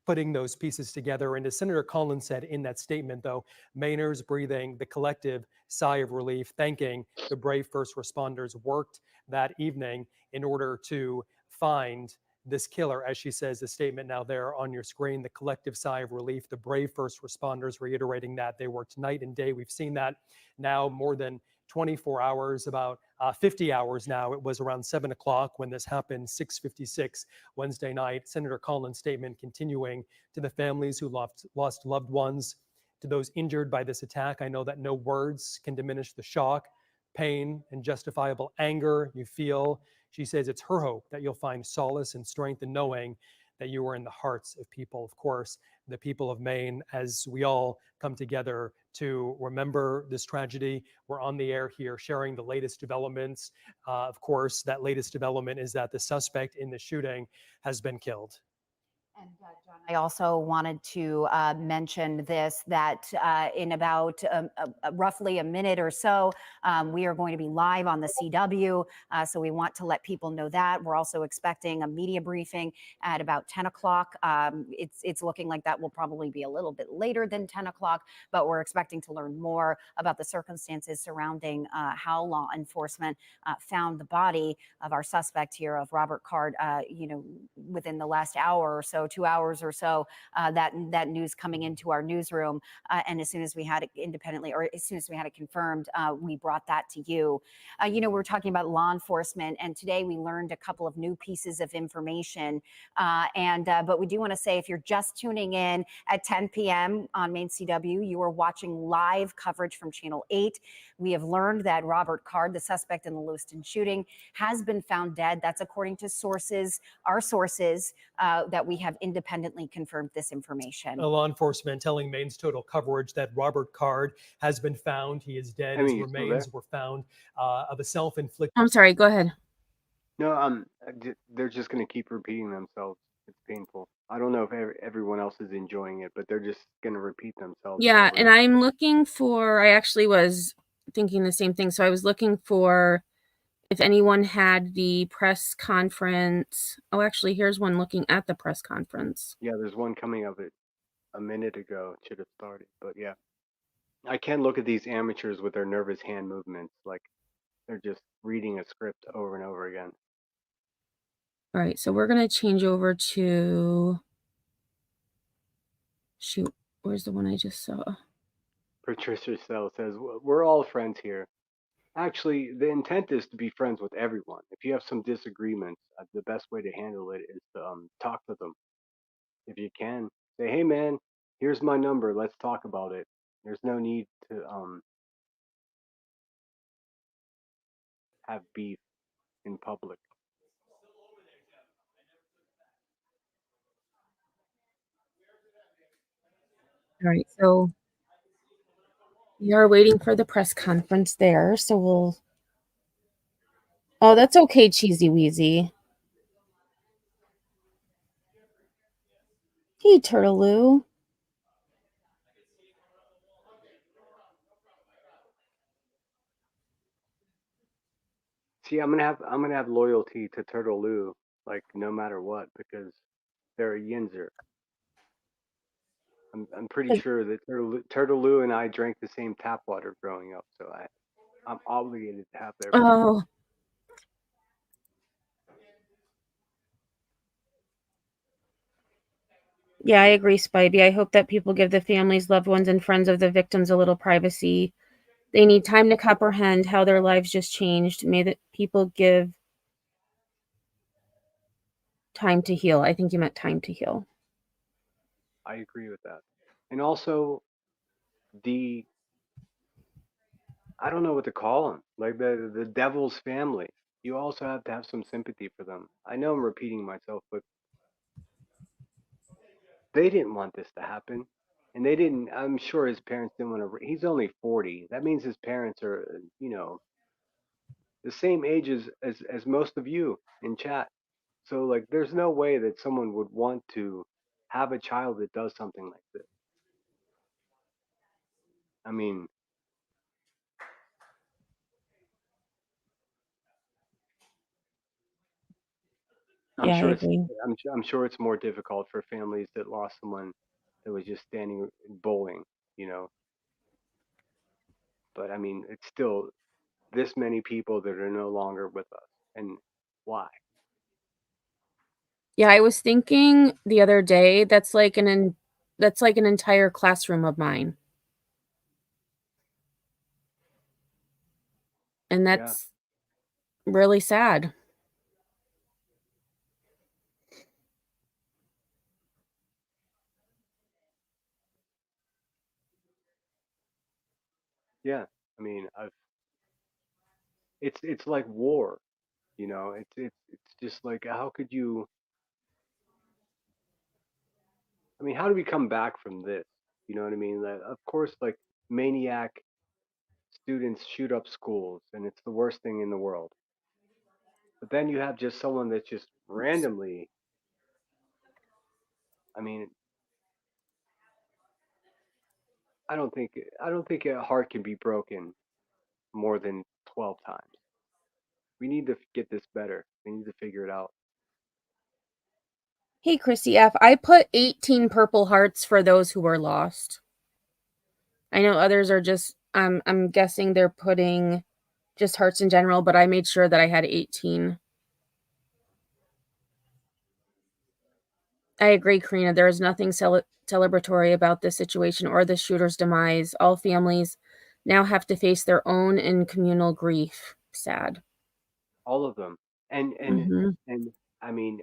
putting those pieces together. And as Senator Collins said in that statement, though, Mainers breathing the collective sigh of relief, thanking the brave first responders worked that evening in order to find this killer. As she says, the statement now there on your screen, the collective sigh of relief, the brave first responders reiterating that they worked night and day. We've seen that now more than 24 hours, about 50 hours now. It was around 7 o'clock when this happened, 6:56 Wednesday night. Senator Collins' statement continuing to the families who lost loved ones, to those injured by this attack. I know that no words can diminish the shock, pain, and justifiable anger you feel. She says it's her hope that you'll find solace and strength in knowing that you are in the hearts of people, of course, the people of Maine, as we all come together to remember this tragedy. We're on the air here sharing the latest developments. Of course, that latest development is that the suspect in the shooting has been killed. And John, I also wanted to mention this, that in about roughly a minute or so, we are going to be live on the CW. So we want to let people know that. We're also expecting a media briefing at about 10 o'clock. It's looking like that will probably be a little bit later than 10 o'clock, but we're expecting to learn more about the circumstances surrounding how law enforcement found the body of our suspect here, of Robert Card, within the last hour or so, 2 hours or so, that news coming into our newsroom. And as soon as we had it independently, or as soon as we had it confirmed, we brought that to you. We're talking about law enforcement, and today we learned a couple of new pieces of information. But we do want to say, if you're just tuning in at 10 p.m. on Maine CW, you are watching live coverage from Channel 8. We have learned that Robert Card, the suspect in the Lewiston shooting, has been found dead. That's according to our sources, that we have independently confirmed this information. Law enforcement telling Maine's Total Coverage that Robert Card has been found. He is dead. His remains were found of a self-inflicted. I'm sorry, go ahead. No, they're just going to keep repeating themselves. It's painful. I don't know if everyone else is enjoying it, but they're just going to repeat themselves. Yeah, and I'm looking for, I actually was thinking the same thing. So I was looking for if anyone had the press conference. Oh, actually, here's one looking at the press conference. Yeah, there's one coming of it a minute ago. It should have started, but yeah. I can't look at these amateurs with their nervous hand movements like they're just reading a script over and over again. All right, so we're going to change over to, shoot, where's the one I just saw? Patricia Sell says, we're all friends here. Actually, the intent is to be friends with everyone. If you have some disagreements, the best way to handle it is to talk to them. If you can, say, hey man, here's my number, let's talk about it. There's no need to have beef in public. All right, so we are waiting for the press conference there, so we'll... Oh, that's okay, Cheesy Wheezy. Hey, Turtaloo. See, I'm gonna have loyalty to Turtaloo, like no matter what, because they're a Yinzer. I'm pretty sure that Turtaloo and I drank the same tap water growing up, so I'm obligated to have their. Oh. Yeah, I agree, Spivey. I hope that people give the families, loved ones, and friends of the victims a little privacy. They need time to comprehend how their lives just changed. May the people give time to heal. I think you meant time to heal. I agree with that. And also I don't know what to call them, like the devil's family. You also have to have some sympathy for them. I know I'm repeating myself, but they didn't want this to happen. And they didn't, I'm sure his parents didn't want to, he's only 40. That means his parents are, the same age as most of you in chat. So like there's no way that someone would want to have a child that does something like this. I mean, Yeah, I agree. I'm sure it's more difficult for families that lost someone that was just standing bowling, But I mean, it's still this many people that are no longer with us, and why? Yeah, I was thinking the other day that's like an entire classroom of mine. And that's really sad. Yeah, I mean, it's like war, It's just like how could you? I mean, how do we come back from this? You know what I mean? Like, of course, like maniac students shoot up schools, and it's the worst thing in the world. But then you have just someone that's just randomly. I mean, I don't think a heart can be broken more than 12 times. We need to get this better. We need to figure it out. Hey, Chrissy F. I put 18 purple hearts for those who were lost. I know others are just, I'm guessing they're putting just hearts in general, but I made sure that I had 18. I agree, Karina. There is nothing celebratory about this situation or the shooter's demise. All families now have to face their own and communal grief. Sad. All of them. And Mhm. I mean,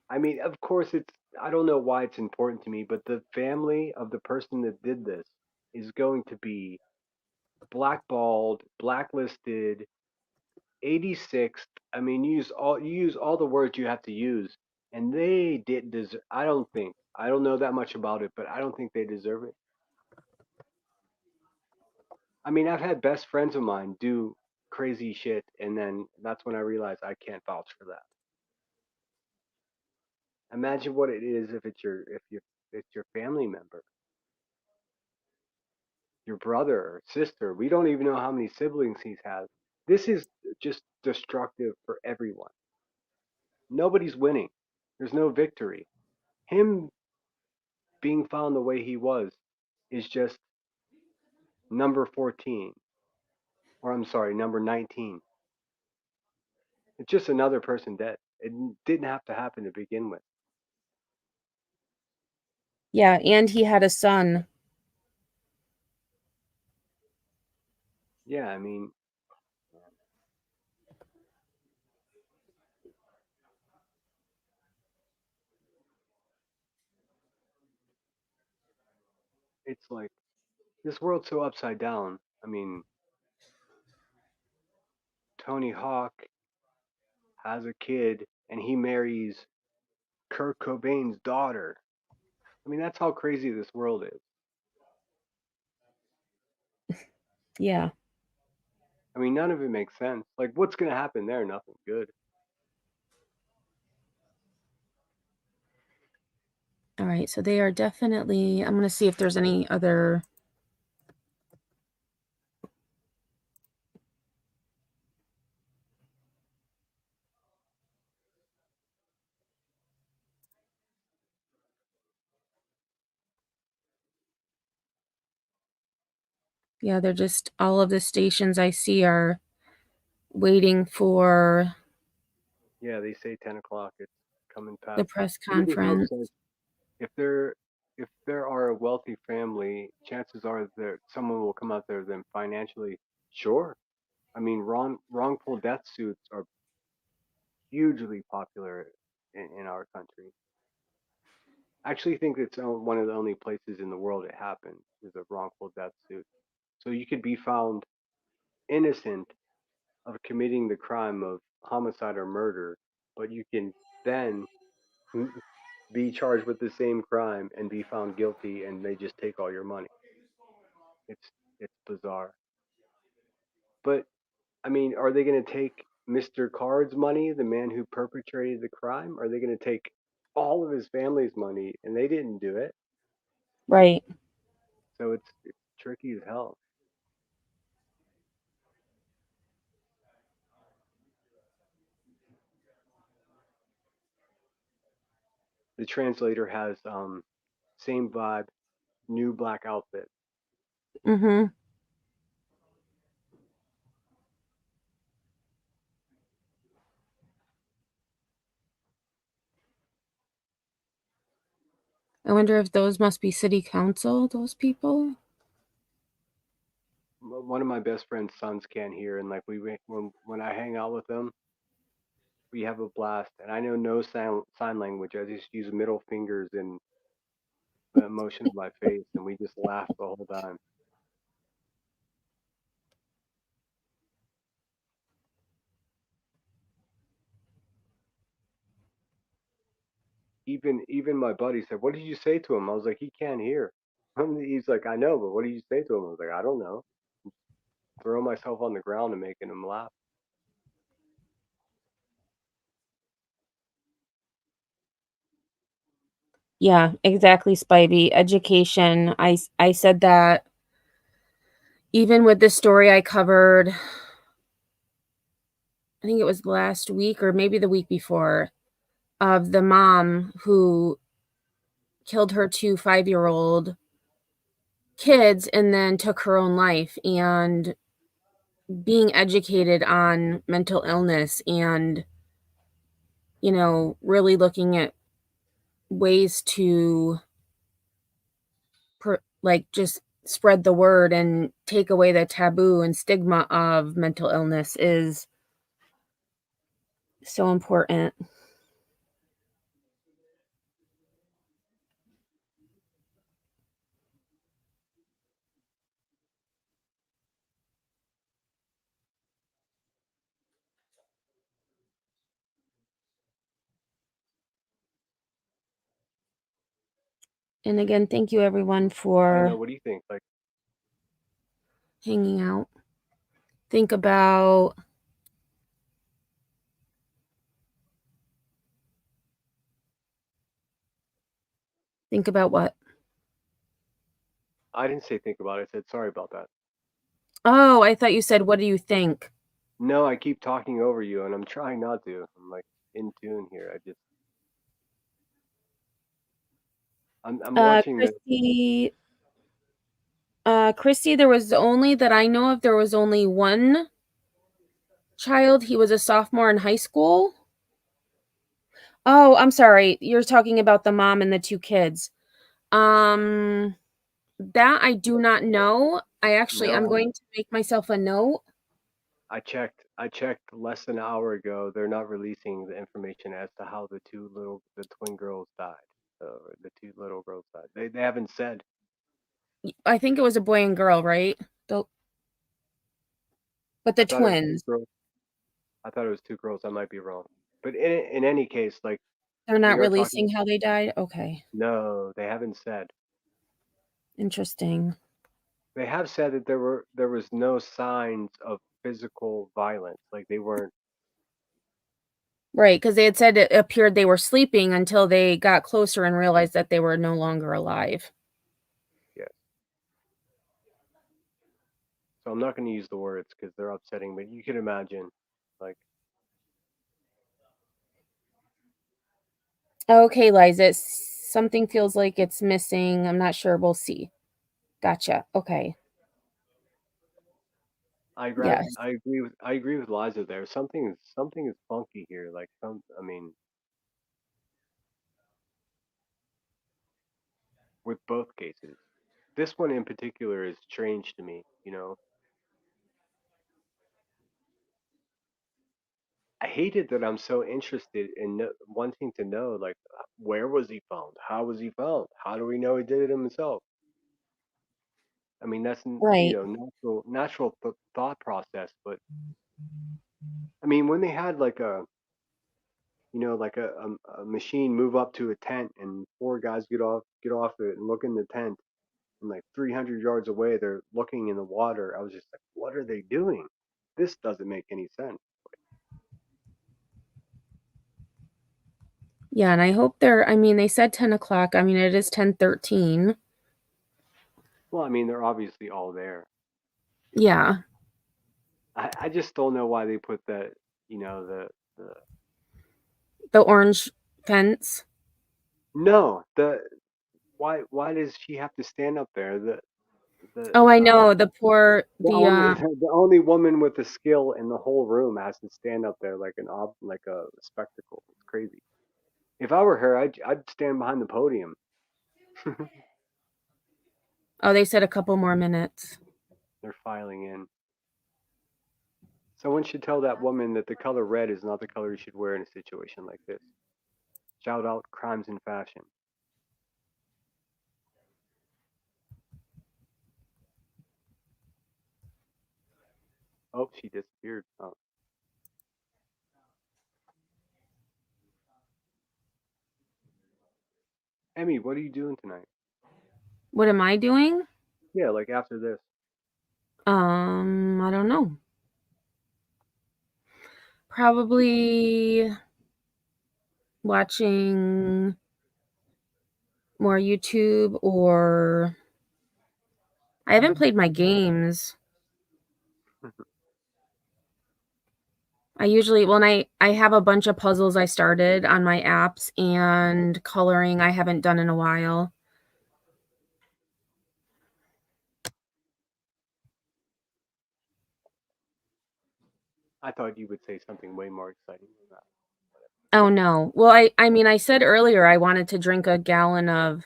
I mean, of course, I don't know why it's important to me, but the family of the person that did this is going to be blackballed, blacklisted, 86th. I mean, you use all the words you have to use, and they didn't deserve. I don't know that much about it, but I don't think they deserve it. I mean, I've had best friends of mine do crazy shit, and then that's when I realized I can't vouch for that. Imagine what it is if it's your family member, your brother or sister. We don't even know how many siblings he's had. This is just destructive for everyone. Nobody's winning. There's no victory. Him being found the way he was is just number 14, or I'm sorry, number 19. It's just another person dead. It didn't have to happen to begin with. Yeah, and he had a son. Yeah, I mean, it's like this world's so upside down. I mean, Tony Hawk has a kid and he marries Kurt Cobain's daughter. I mean, that's how crazy this world is. Yeah. I mean, none of it makes sense. Like, what's going to happen there? Nothing good. All right, so they are definitely, I'm going to see if there's any other. Yeah, they're just, all of the stations I see are waiting for Yeah, they say 10 o'clock. It's coming past. the press Even his conference. if there are a wealthy family, chances are that someone will come out there then financially. Sure. I mean, wrongful death suits are hugely popular in our country. I actually think it's one of the only places in the world it happens is a wrongful death suit. So you could be found innocent of committing the crime of homicide or murder, but you can then be charged with the same crime and be found guilty, and they just take all your money. It's it's bizarre. But I mean, are they going to take Mr. Card's money, the man who perpetrated the crime? Are they going to take all of his family's money, and they didn't do it? Right. So it's tricky as hell. The translator has same vibe, new black outfit. Mm-hmm. I wonder if those must be city council, those people. One of my best friend's sons can't hear, and like when I hang out with them, we have a blast. And I know no sign language. I just use middle fingers and the motion of my face, and we just laugh the whole time. Even my buddy said, "What did you say to him?" I was like, "He can't hear." He's like, "I know, but what did you say to him?" I was like, "I don't know." Throw myself on the ground and making him laugh. Yeah, exactly, Spivey. Education. I said that even with this story I covered, I think it was last week or maybe the week before, of the mom who killed her 2 5-year-old kids and then took her own life, and being educated on mental illness and, you know, really looking at ways to like just spread the word and take away the taboo and stigma of mental illness is so important. And again, thank you everyone I know. for What do you think? Like, hanging out. Think about what? I didn't say think about it. I said sorry about that. Oh, I thought you said, what do you think? No, I keep talking over you, and I'm trying not to. I'm like in tune here. I'm watching this. Christy, there was only that I know of, there was only one child. He was a sophomore in high school. Oh, I'm sorry. You're talking about the mom and the 2 kids. That I do not know. I'm going to make myself a note. I checked less than an hour ago. They're not releasing the information as to how the twin girls died. The 2 little girls died. They haven't said. I think it was a boy and girl, right? But the twins. I thought it was 2 girls. I might be wrong. But in any case, like, they're not releasing how they died? Okay. No, they haven't said. Interesting. They have said that there was no signs of physical violence. Like they weren't. Right, because they had said it appeared they were sleeping until they got closer and realized that they were no longer alive. Yeah. So I'm not going to use the words because they're upsetting, but you can imagine, like. Okay, Liza, something feels like it's missing. I'm not sure. We'll see. Gotcha. Okay. I agree with Liza there. Something is funky here. Like I mean. with both cases. This one in particular is strange to me, you know. I hate it that I'm so interested in wanting to know, like, where was he found? How was he found? How do we know he did it himself? I mean, that's Right. natural thought process, but I mean, when they had like a machine move up to a tent and four guys get off it and look in the tent, and like 300 yards away they're looking in the water. I was just like, what are they doing? This doesn't make any sense. Yeah, and I hope I mean, they said 10 o'clock. I mean, it is 10:13. Well, I mean, they're obviously all there. Yeah. I just don't know why they put that, The orange fence. no, why does she have to stand up there? Oh, I know. The poor, the only woman with the skill in the whole room has to stand up there like like a spectacle. It's crazy. If I were her, I'd stand behind the podium. Oh, they said a couple more minutes. They're filing in. Someone should tell that woman that the color red is not the color you should wear in a situation like this. Shout out crimes in fashion. Oh, she disappeared. Oh. Emmy, what are you doing tonight? What am I doing? Yeah, like after this. I don't know. Probably watching more YouTube, or I haven't played my games. I usually, when I have a bunch of puzzles I started on my apps, and coloring I haven't done in a while. I thought you would say something way more exciting than that. Oh no. Well, I mean, I said earlier I wanted to drink a gallon of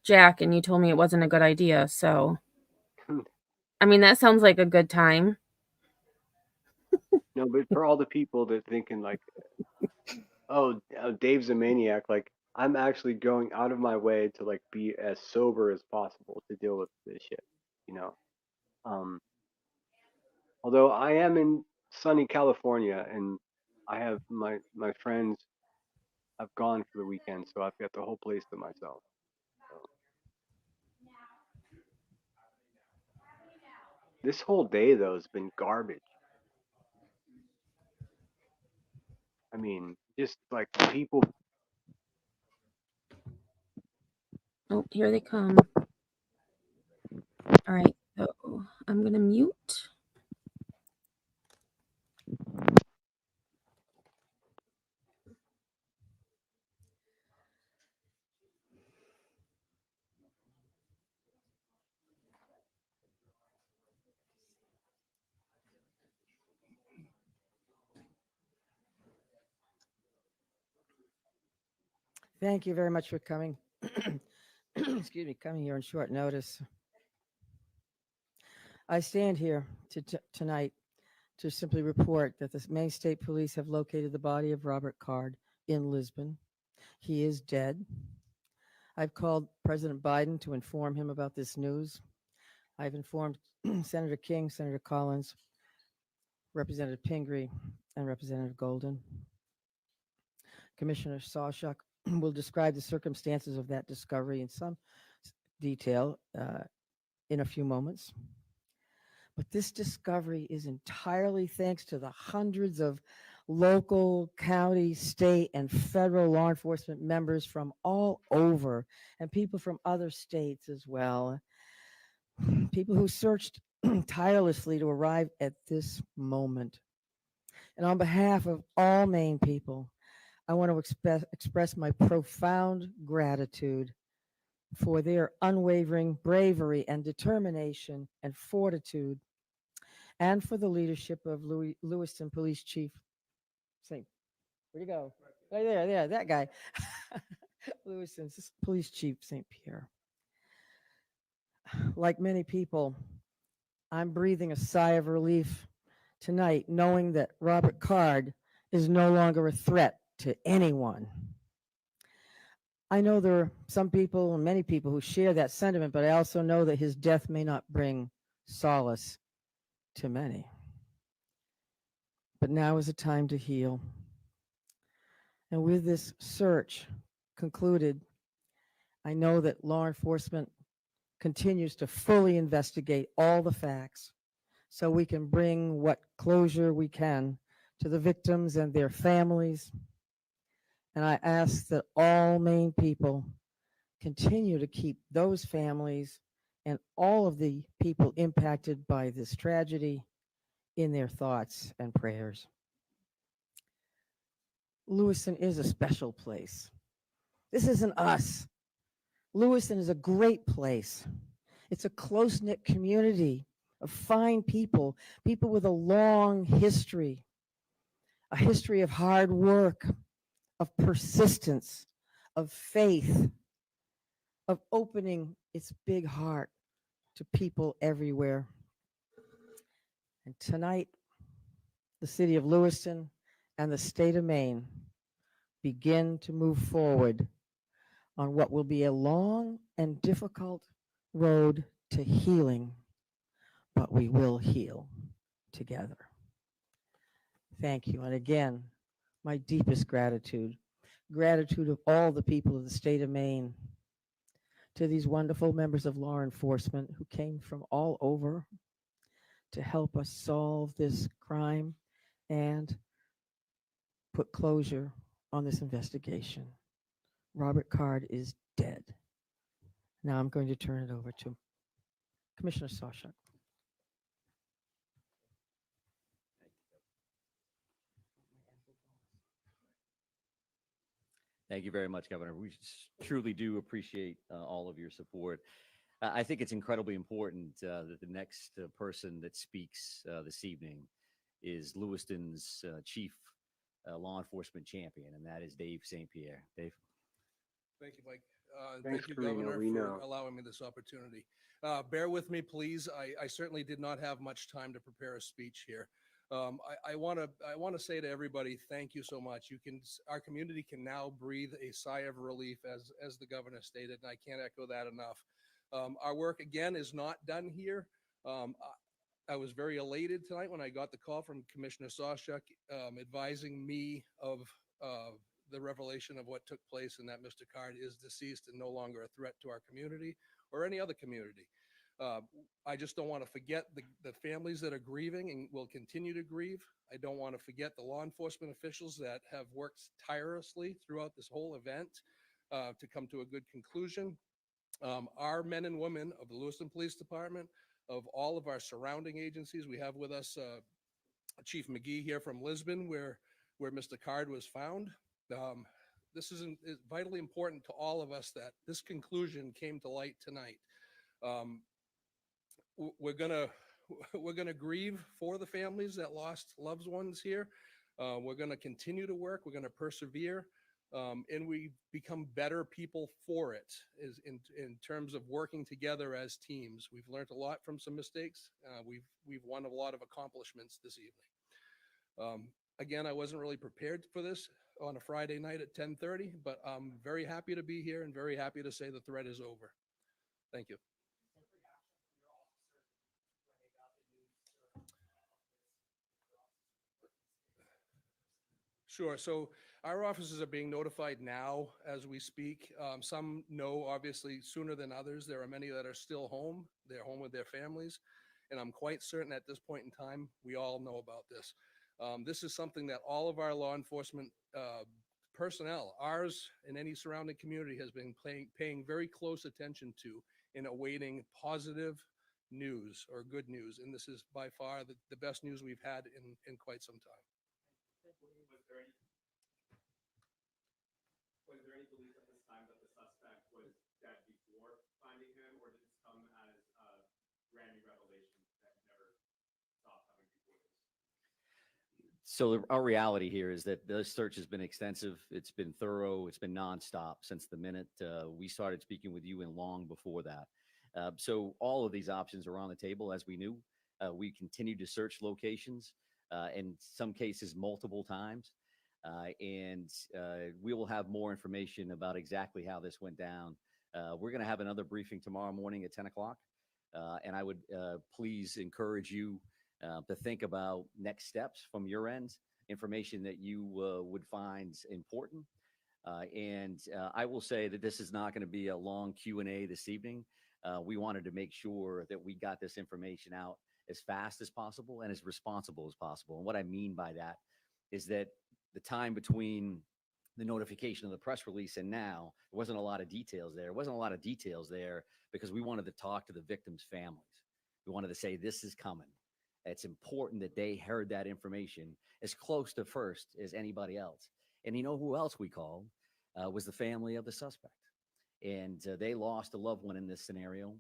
Jack, and you told me it wasn't a good idea, so I mean, that sounds like a good time. No, but for all the people that thinking like, oh, Dave's a maniac, like I'm actually going out of my way to like be as sober as possible to deal with this shit, you know. Although I am in sunny California and I have my friends have gone for the weekend, so I've got the whole place to myself. So. This whole day though has been garbage. I mean, just like people. Oh, here they come. All right, so I'm gonna mute. Thank you very much for coming. Excuse me, coming here on short notice. I stand here tonight to simply report that the Maine State Police have located the body of Robert Card in Lisbon. He is dead. I've called President Biden to inform him about this news. I've informed Senator King, Senator Collins, Representative Pingree, and Representative Golden. Commissioner Sawchuk will describe the circumstances of that discovery in some detail in a few moments. But this discovery is entirely thanks to the hundreds of local, county, state, and federal law enforcement members from all over, and people from other states as well. People who searched tirelessly to arrive at this moment. And on behalf of all Maine people, I want to express my profound gratitude for their unwavering bravery and determination and fortitude, and for the leadership of Lewiston Police Chief St. Where'd he go? Right there, that guy. Lewiston Police Chief St. Pierre. like many people, I'm breathing a sigh of relief tonight, knowing that Robert Card is no longer a threat to anyone. I know there are some people and many people who share that sentiment, but I also know that his death may not bring solace to many. But now is the time to heal. And with this search concluded, I know that law enforcement continues to fully investigate all the facts so we can bring what closure we can to the victims and their families. And I ask that all Maine people continue to keep those families and all of the people impacted by this tragedy in their thoughts and prayers. Lewiston is a special place. This isn't us. Lewiston is a great place. It's a close-knit community of fine people, people with a long history, a history of hard work, of persistence, of faith, of opening its big heart to people everywhere. And tonight, the city of Lewiston and the state of Maine begin to move forward on what will be a long and difficult road to healing, but we will heal together. Thank you. And again, my deepest gratitude of all the people of the state of Maine, to these wonderful members of law enforcement who came from all over to help us solve this crime and put closure on this investigation. Robert Card is dead. Now I'm going to turn it over to Commissioner Sawchuk. Thank you very much, Governor. We truly do appreciate all of your support. I think it's incredibly important that the next person that speaks this evening is Lewiston's chief law enforcement champion, and that is Dave St. Pierre. Dave. Thank you, Mike. Thanks, Thank you, Karina. Governor, We for know. allowing me this opportunity. Bear with me, please. I certainly did not have much time to prepare a speech here. I want to say to everybody, thank you so much. Our community can now breathe a sigh of relief, as the governor stated, and I can't echo that enough. Our work again is not done here. I was very elated tonight when I got the call from Commissioner Sawchuk advising me of the revelation of what took place and that Mr. Card is deceased and no longer a threat to our community or any other community. I just don't want to forget the families that are grieving and will continue to grieve. I don't want to forget the law enforcement officials that have worked tirelessly throughout this whole event to come to a good conclusion. Our men and women of the Lewiston Police Department, of all of our surrounding agencies. We have with us Chief McGee here from Lisbon, where Mr. Card was found. This is vitally important to all of us that this conclusion came to light tonight. We're gonna grieve for the families that lost loved ones here. We're gonna continue to work. We're gonna persevere. And we become better people for it in terms of working together as teams. We've learned a lot from some mistakes. We've won a lot of accomplishments this evening. Again, I wasn't really prepared for this on a Friday night at 10:30, but I'm very happy to be here and very happy to say the threat is over. Thank you. Sure. So our officers are being notified now as we speak. Some know obviously sooner than others. There are many that are still home. They're home with their families. And I'm quite certain at this point in time, we all know about this. This is something that all of our law enforcement personnel, ours and any surrounding community, has been paying very close attention to in awaiting positive news or good news. And this is by far the best news we've had in quite some time. Was there any belief at this time that the suspect was dead before finding him, or did this come as a brand new revelation that never stopped coming before this? So our reality here is that the search has been extensive. It's been thorough. It's been nonstop since the minute we started speaking with you and long before that. So all of these options are on the table, as we knew. We continue to search locations, in some cases multiple times. We will have more information about exactly how this went down. We're going to have another briefing tomorrow morning at 10 o'clock. And I would please encourage you to think about next steps from your end, information that you would find important. I will say that this is not going to be a long Q&A this evening. We wanted to make sure that we got this information out as fast as possible and as responsible as possible. And what I mean by that is that the time between the notification of the press release and now, there wasn't a lot of details there. There wasn't a lot of details there because we wanted to talk to the victims' families. We wanted to say, this is coming. It's important that they heard that information as close to first as anybody else. And you know who else we called? Was the family of the suspect. And they lost a loved one in this scenario.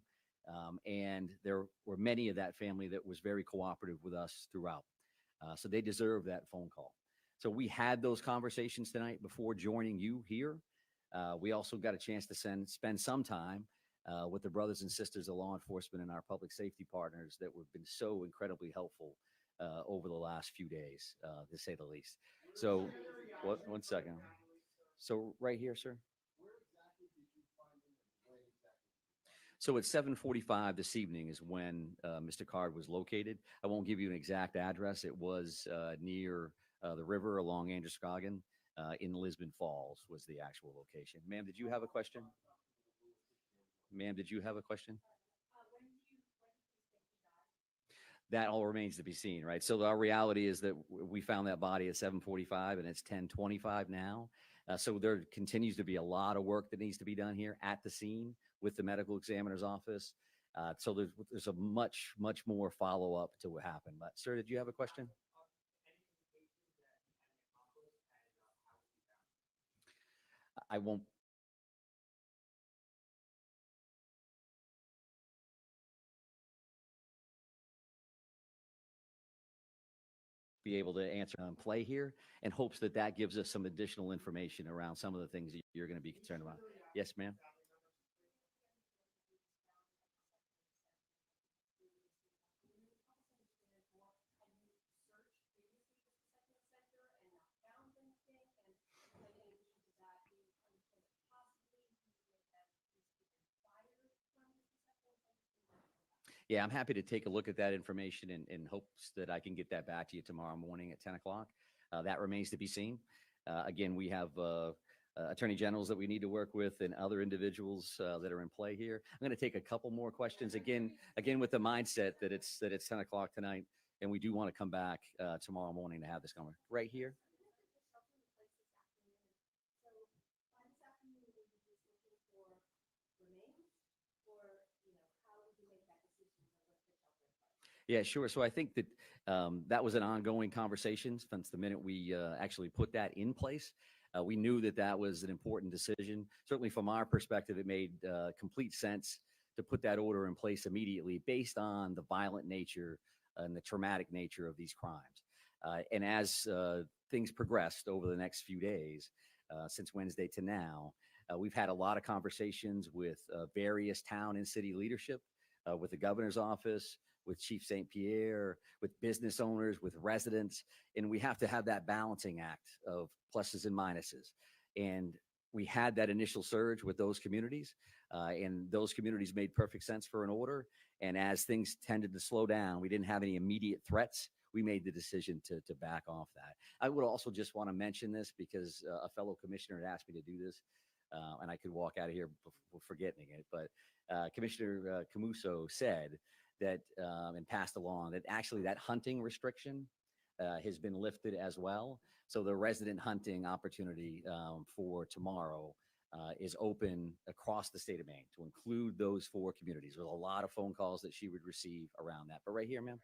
And there were many of that family that was very cooperative with us throughout. So they deserve that phone call. So we had those conversations tonight before joining you here. We also got a chance to spend some time with the brothers and sisters of law enforcement and our public safety partners that have been so incredibly helpful over the last few days, to say the least. So, one second. So right here, sir. So at 7:45 this evening is when Mr. Card was located. I won't give you an exact address. It was near the river along Androscoggin in Lisbon Falls was the actual location. Ma'am, did you have a question? Ma'am, did you have a question? That all remains to be seen, right? So our reality is that we found that body at 7:45 and it's 10:25 now. So there continues to be a lot of work that needs to be done here at the scene with the medical examiner's office. So there's a much more follow-up to what happened. But sir, did you have a question? I won't. Be able to answer on play here, and hopes that that gives us some additional information around some of the things that you're going to be concerned about. Yes, ma'am. Yeah, I'm happy to take a look at that information in hopes that I can get that back to you tomorrow morning at 10 o'clock. That remains to be seen. Again, we have attorney generals that we need to work with and other individuals that are in play here. I'm going to take a couple more questions again with the mindset that it's 10 o'clock tonight, and we do want to come back tomorrow morning to have this conversation right here. Yeah, sure. So I think that that was an ongoing conversation since the minute we actually put that in place. We knew that that was an important decision. Certainly from our perspective, it made complete sense to put that order in place immediately based on the violent nature and the traumatic nature of these crimes. And as things progressed over the next few days, since Wednesday to now, we've had a lot of conversations with various town and city leadership, with the governor's office, with Chief St. Pierre, with business owners, with residents. And we have to have that balancing act of pluses and minuses. And we had that initial surge with those communities, and those communities made perfect sense for an order. And as things tended to slow down, we didn't have any immediate threats. We made the decision to back off that. I would also just want to mention this because a fellow commissioner had asked me to do this, and I could walk out of here before forgetting it. But Commissioner Camuso said that and passed along that actually that hunting restriction has been lifted as well. So the resident hunting opportunity for tomorrow is open across the state of Maine to include those 4 communities. There's a lot of phone calls that she would receive around that. But right here, ma'am.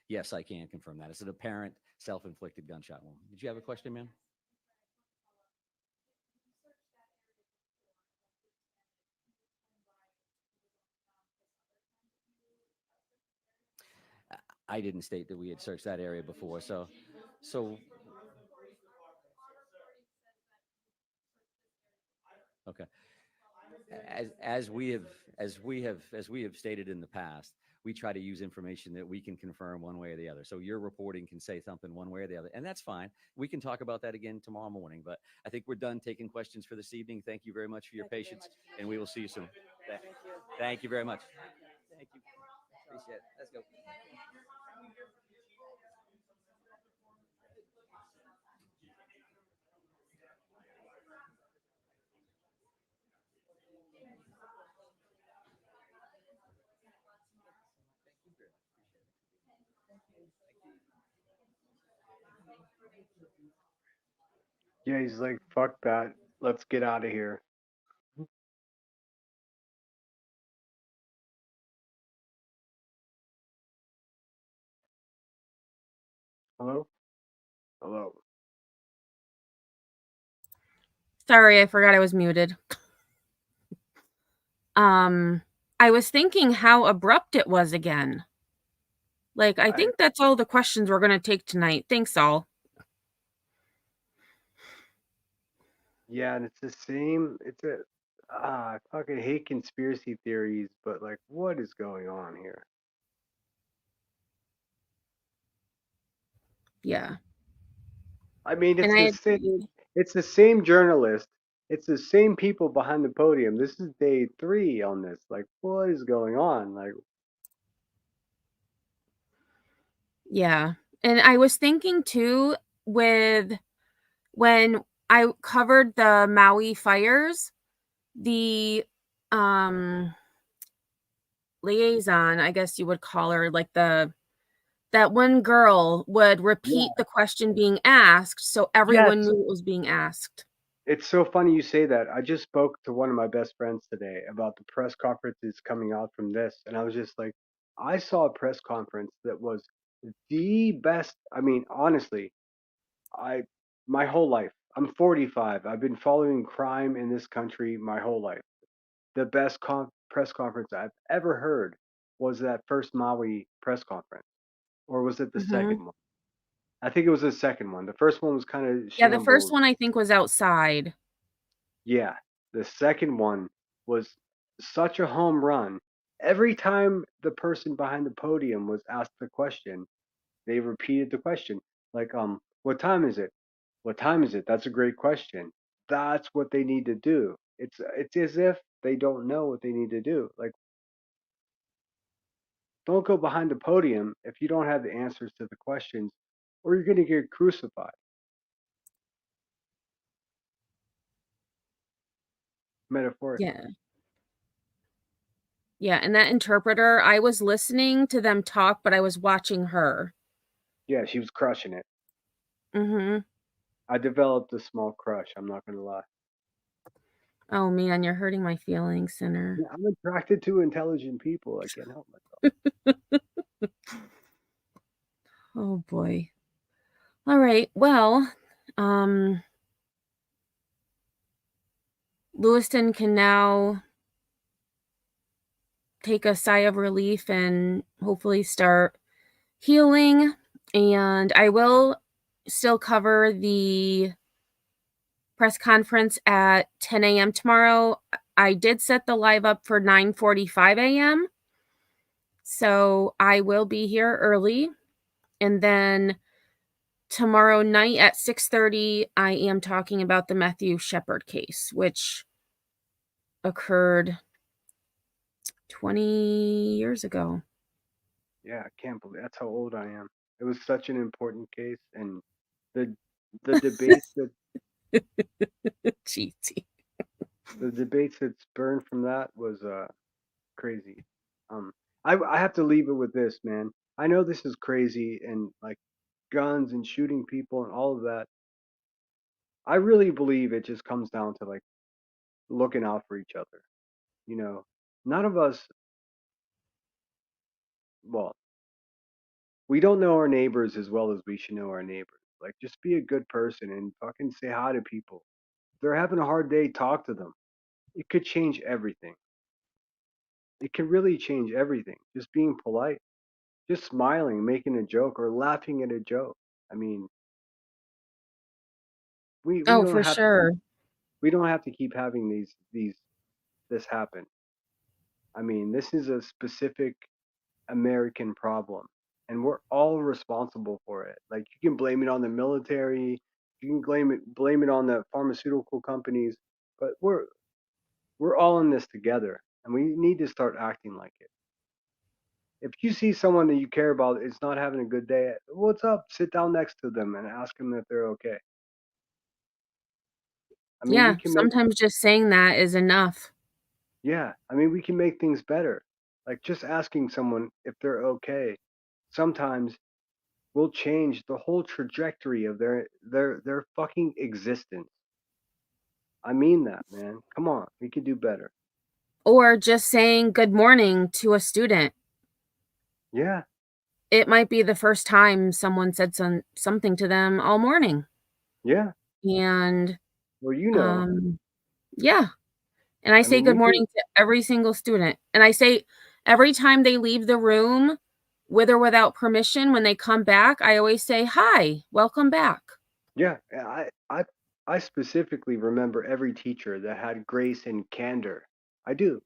Yes, I can confirm that. It's an apparent self-inflicted gunshot wound. Did you have a question, ma'am? I didn't state that we had searched that area before. So Okay. As we have stated in the past, we try to use information that we can confirm one way or the other. So your reporting can say something one way or the other, and that's fine. We can talk about that again tomorrow morning. But I think we're done taking questions for this evening. Thank you very much for your patience, and we will see you soon. Thank you very much. Thank you. Appreciate it. Let's go. Yeah, he's like, fuck that. Let's get out of here. Hello? Hello. Sorry, I forgot I was muted. I was thinking how abrupt it was again. Like, I think that's all the questions we're going to take tonight. Thanks, all. Yeah, and it's the same. I fucking hate conspiracy theories, but like, what is going on here? Yeah. I mean, And it's the same journalist. It's the same people behind the podium. This is day 3 on this. Like, what is going on? Like, yeah. And I was thinking too, with when I covered the Maui fires, the liaison, I guess you would call her, like that one girl would repeat the question being asked, so everyone yes, knew it was being asked. it's so funny you say that. I just spoke to one of my best friends today about the press conferences coming out from this, and I was just like, I saw a press conference that was the best. I mean, honestly, I my whole life. I'm 45. I've been following crime in this country my whole life. The best press conference I've ever heard was that first Maui press conference, or was it the second one? I think it was the second one. The first one was kind of Yeah, the first shambles. one I think was outside. Yeah, the second one was such a home run. Every time the person behind the podium was asked the question, they repeated the question. Like, what time is it? What time is it? That's a great question. That's what they need to do. It's as if they don't know what they need to do. Like, don't go behind the podium if you don't have the answers to the questions, or you're going to get crucified. Metaphorically. Yeah. Yeah, and that interpreter, I was listening to them talk, but I was watching her. Yeah, she was crushing it. Mhm. I developed a small crush, I'm not going to lie. Oh man, you're hurting my feelings, Sinner. Yeah, I'm attracted to intelligent people. I can't help myself. Oh boy. All right. Well, Lewiston can now take a sigh of relief and hopefully start healing. And I will still cover the press conference at 10 a.m. tomorrow. I did set the live up for 9:45 a.m. So I will be here early. And then tomorrow night at 6:30, I am talking about the Matthew Shepard case, which occurred 20 years ago. Yeah, I can't believe that's how old I am. It was such an important case, and the debates that cheesy. The debates that spurned from that was crazy. I have to leave it with this, man. I know this is crazy and like guns and shooting people and all of that. I really believe it just comes down to like looking out for each other. You know, none of us, well, we don't know our neighbors as well as we should know our neighbors. Like, just be a good person and fucking say hi to people. If they're having a hard day, talk to them. It could change everything. It can really change everything. Just being polite, just smiling, making a joke, or laughing at a joke. I mean, we Oh, don't for have to be, sure. We don't have to keep having this happen. I mean, this is a specific American problem, and we're all responsible for it. Like, you can blame it on the military, you can blame it on the pharmaceutical companies, but we're all in this together, and we need to start acting like it. If you see someone that you care about is not having a good day, what's up? Sit down next to them and ask them if they're okay. I mean, Yeah, we can make sometimes just saying that is enough. Yeah, I mean, we can make things better. Like, just asking someone if they're okay sometimes will change the whole trajectory of their fucking existence. I mean that, man. Come on, we could do better. Or just saying good morning to a student. Yeah. It might be the first time someone said something to them all morning. Yeah. And Well, you know. Yeah. And I say mean, good morning to every single student. And I say every time they leave the room, with or without permission, when they come back, I always say, hi, welcome back. Yeah, I specifically remember every teacher that had grace and candor. I do.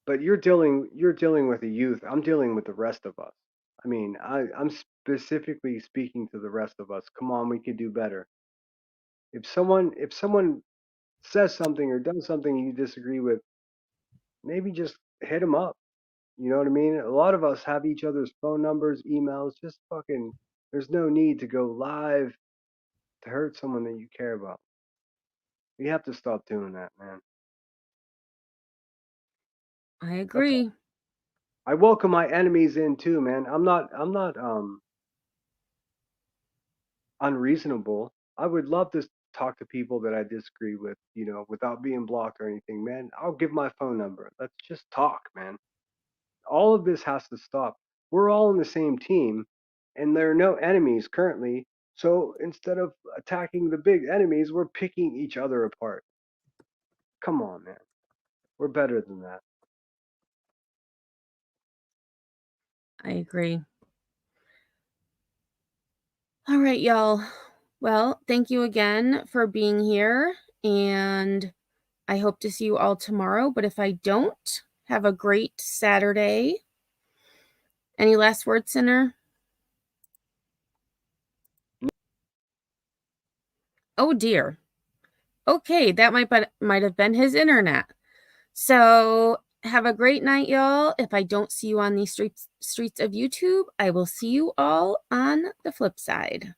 But you're dealing with the youth. I'm dealing with the rest of us. I mean, I'm specifically speaking to the rest of us. Come on, we could do better. If someone says something or does something you disagree with, maybe just hit them up. You know what I mean? A lot of us have each other's phone numbers, emails. Just fucking. There's no need to go live to hurt someone that you care about. We have to stop doing that, man. I agree. I welcome my enemies in too, man. I'm not unreasonable. I would love to talk to people that I disagree with, without being blocked or anything, man. I'll give my phone number. Let's just talk, man. All of this has to stop. We're all in the same team, and there are no enemies currently. So instead of attacking the big enemies, we're picking each other apart. Come on, man. We're better than that. I agree. All right, y'all. Well, thank you again for being here, and I hope to see you all tomorrow. But if I don't, have a great Saturday. Any last words, Sinner? Oh dear. Okay, that might have been his internet. So have a great night, y'all. If I don't see you on these streets of YouTube, I will see you all on the flip side.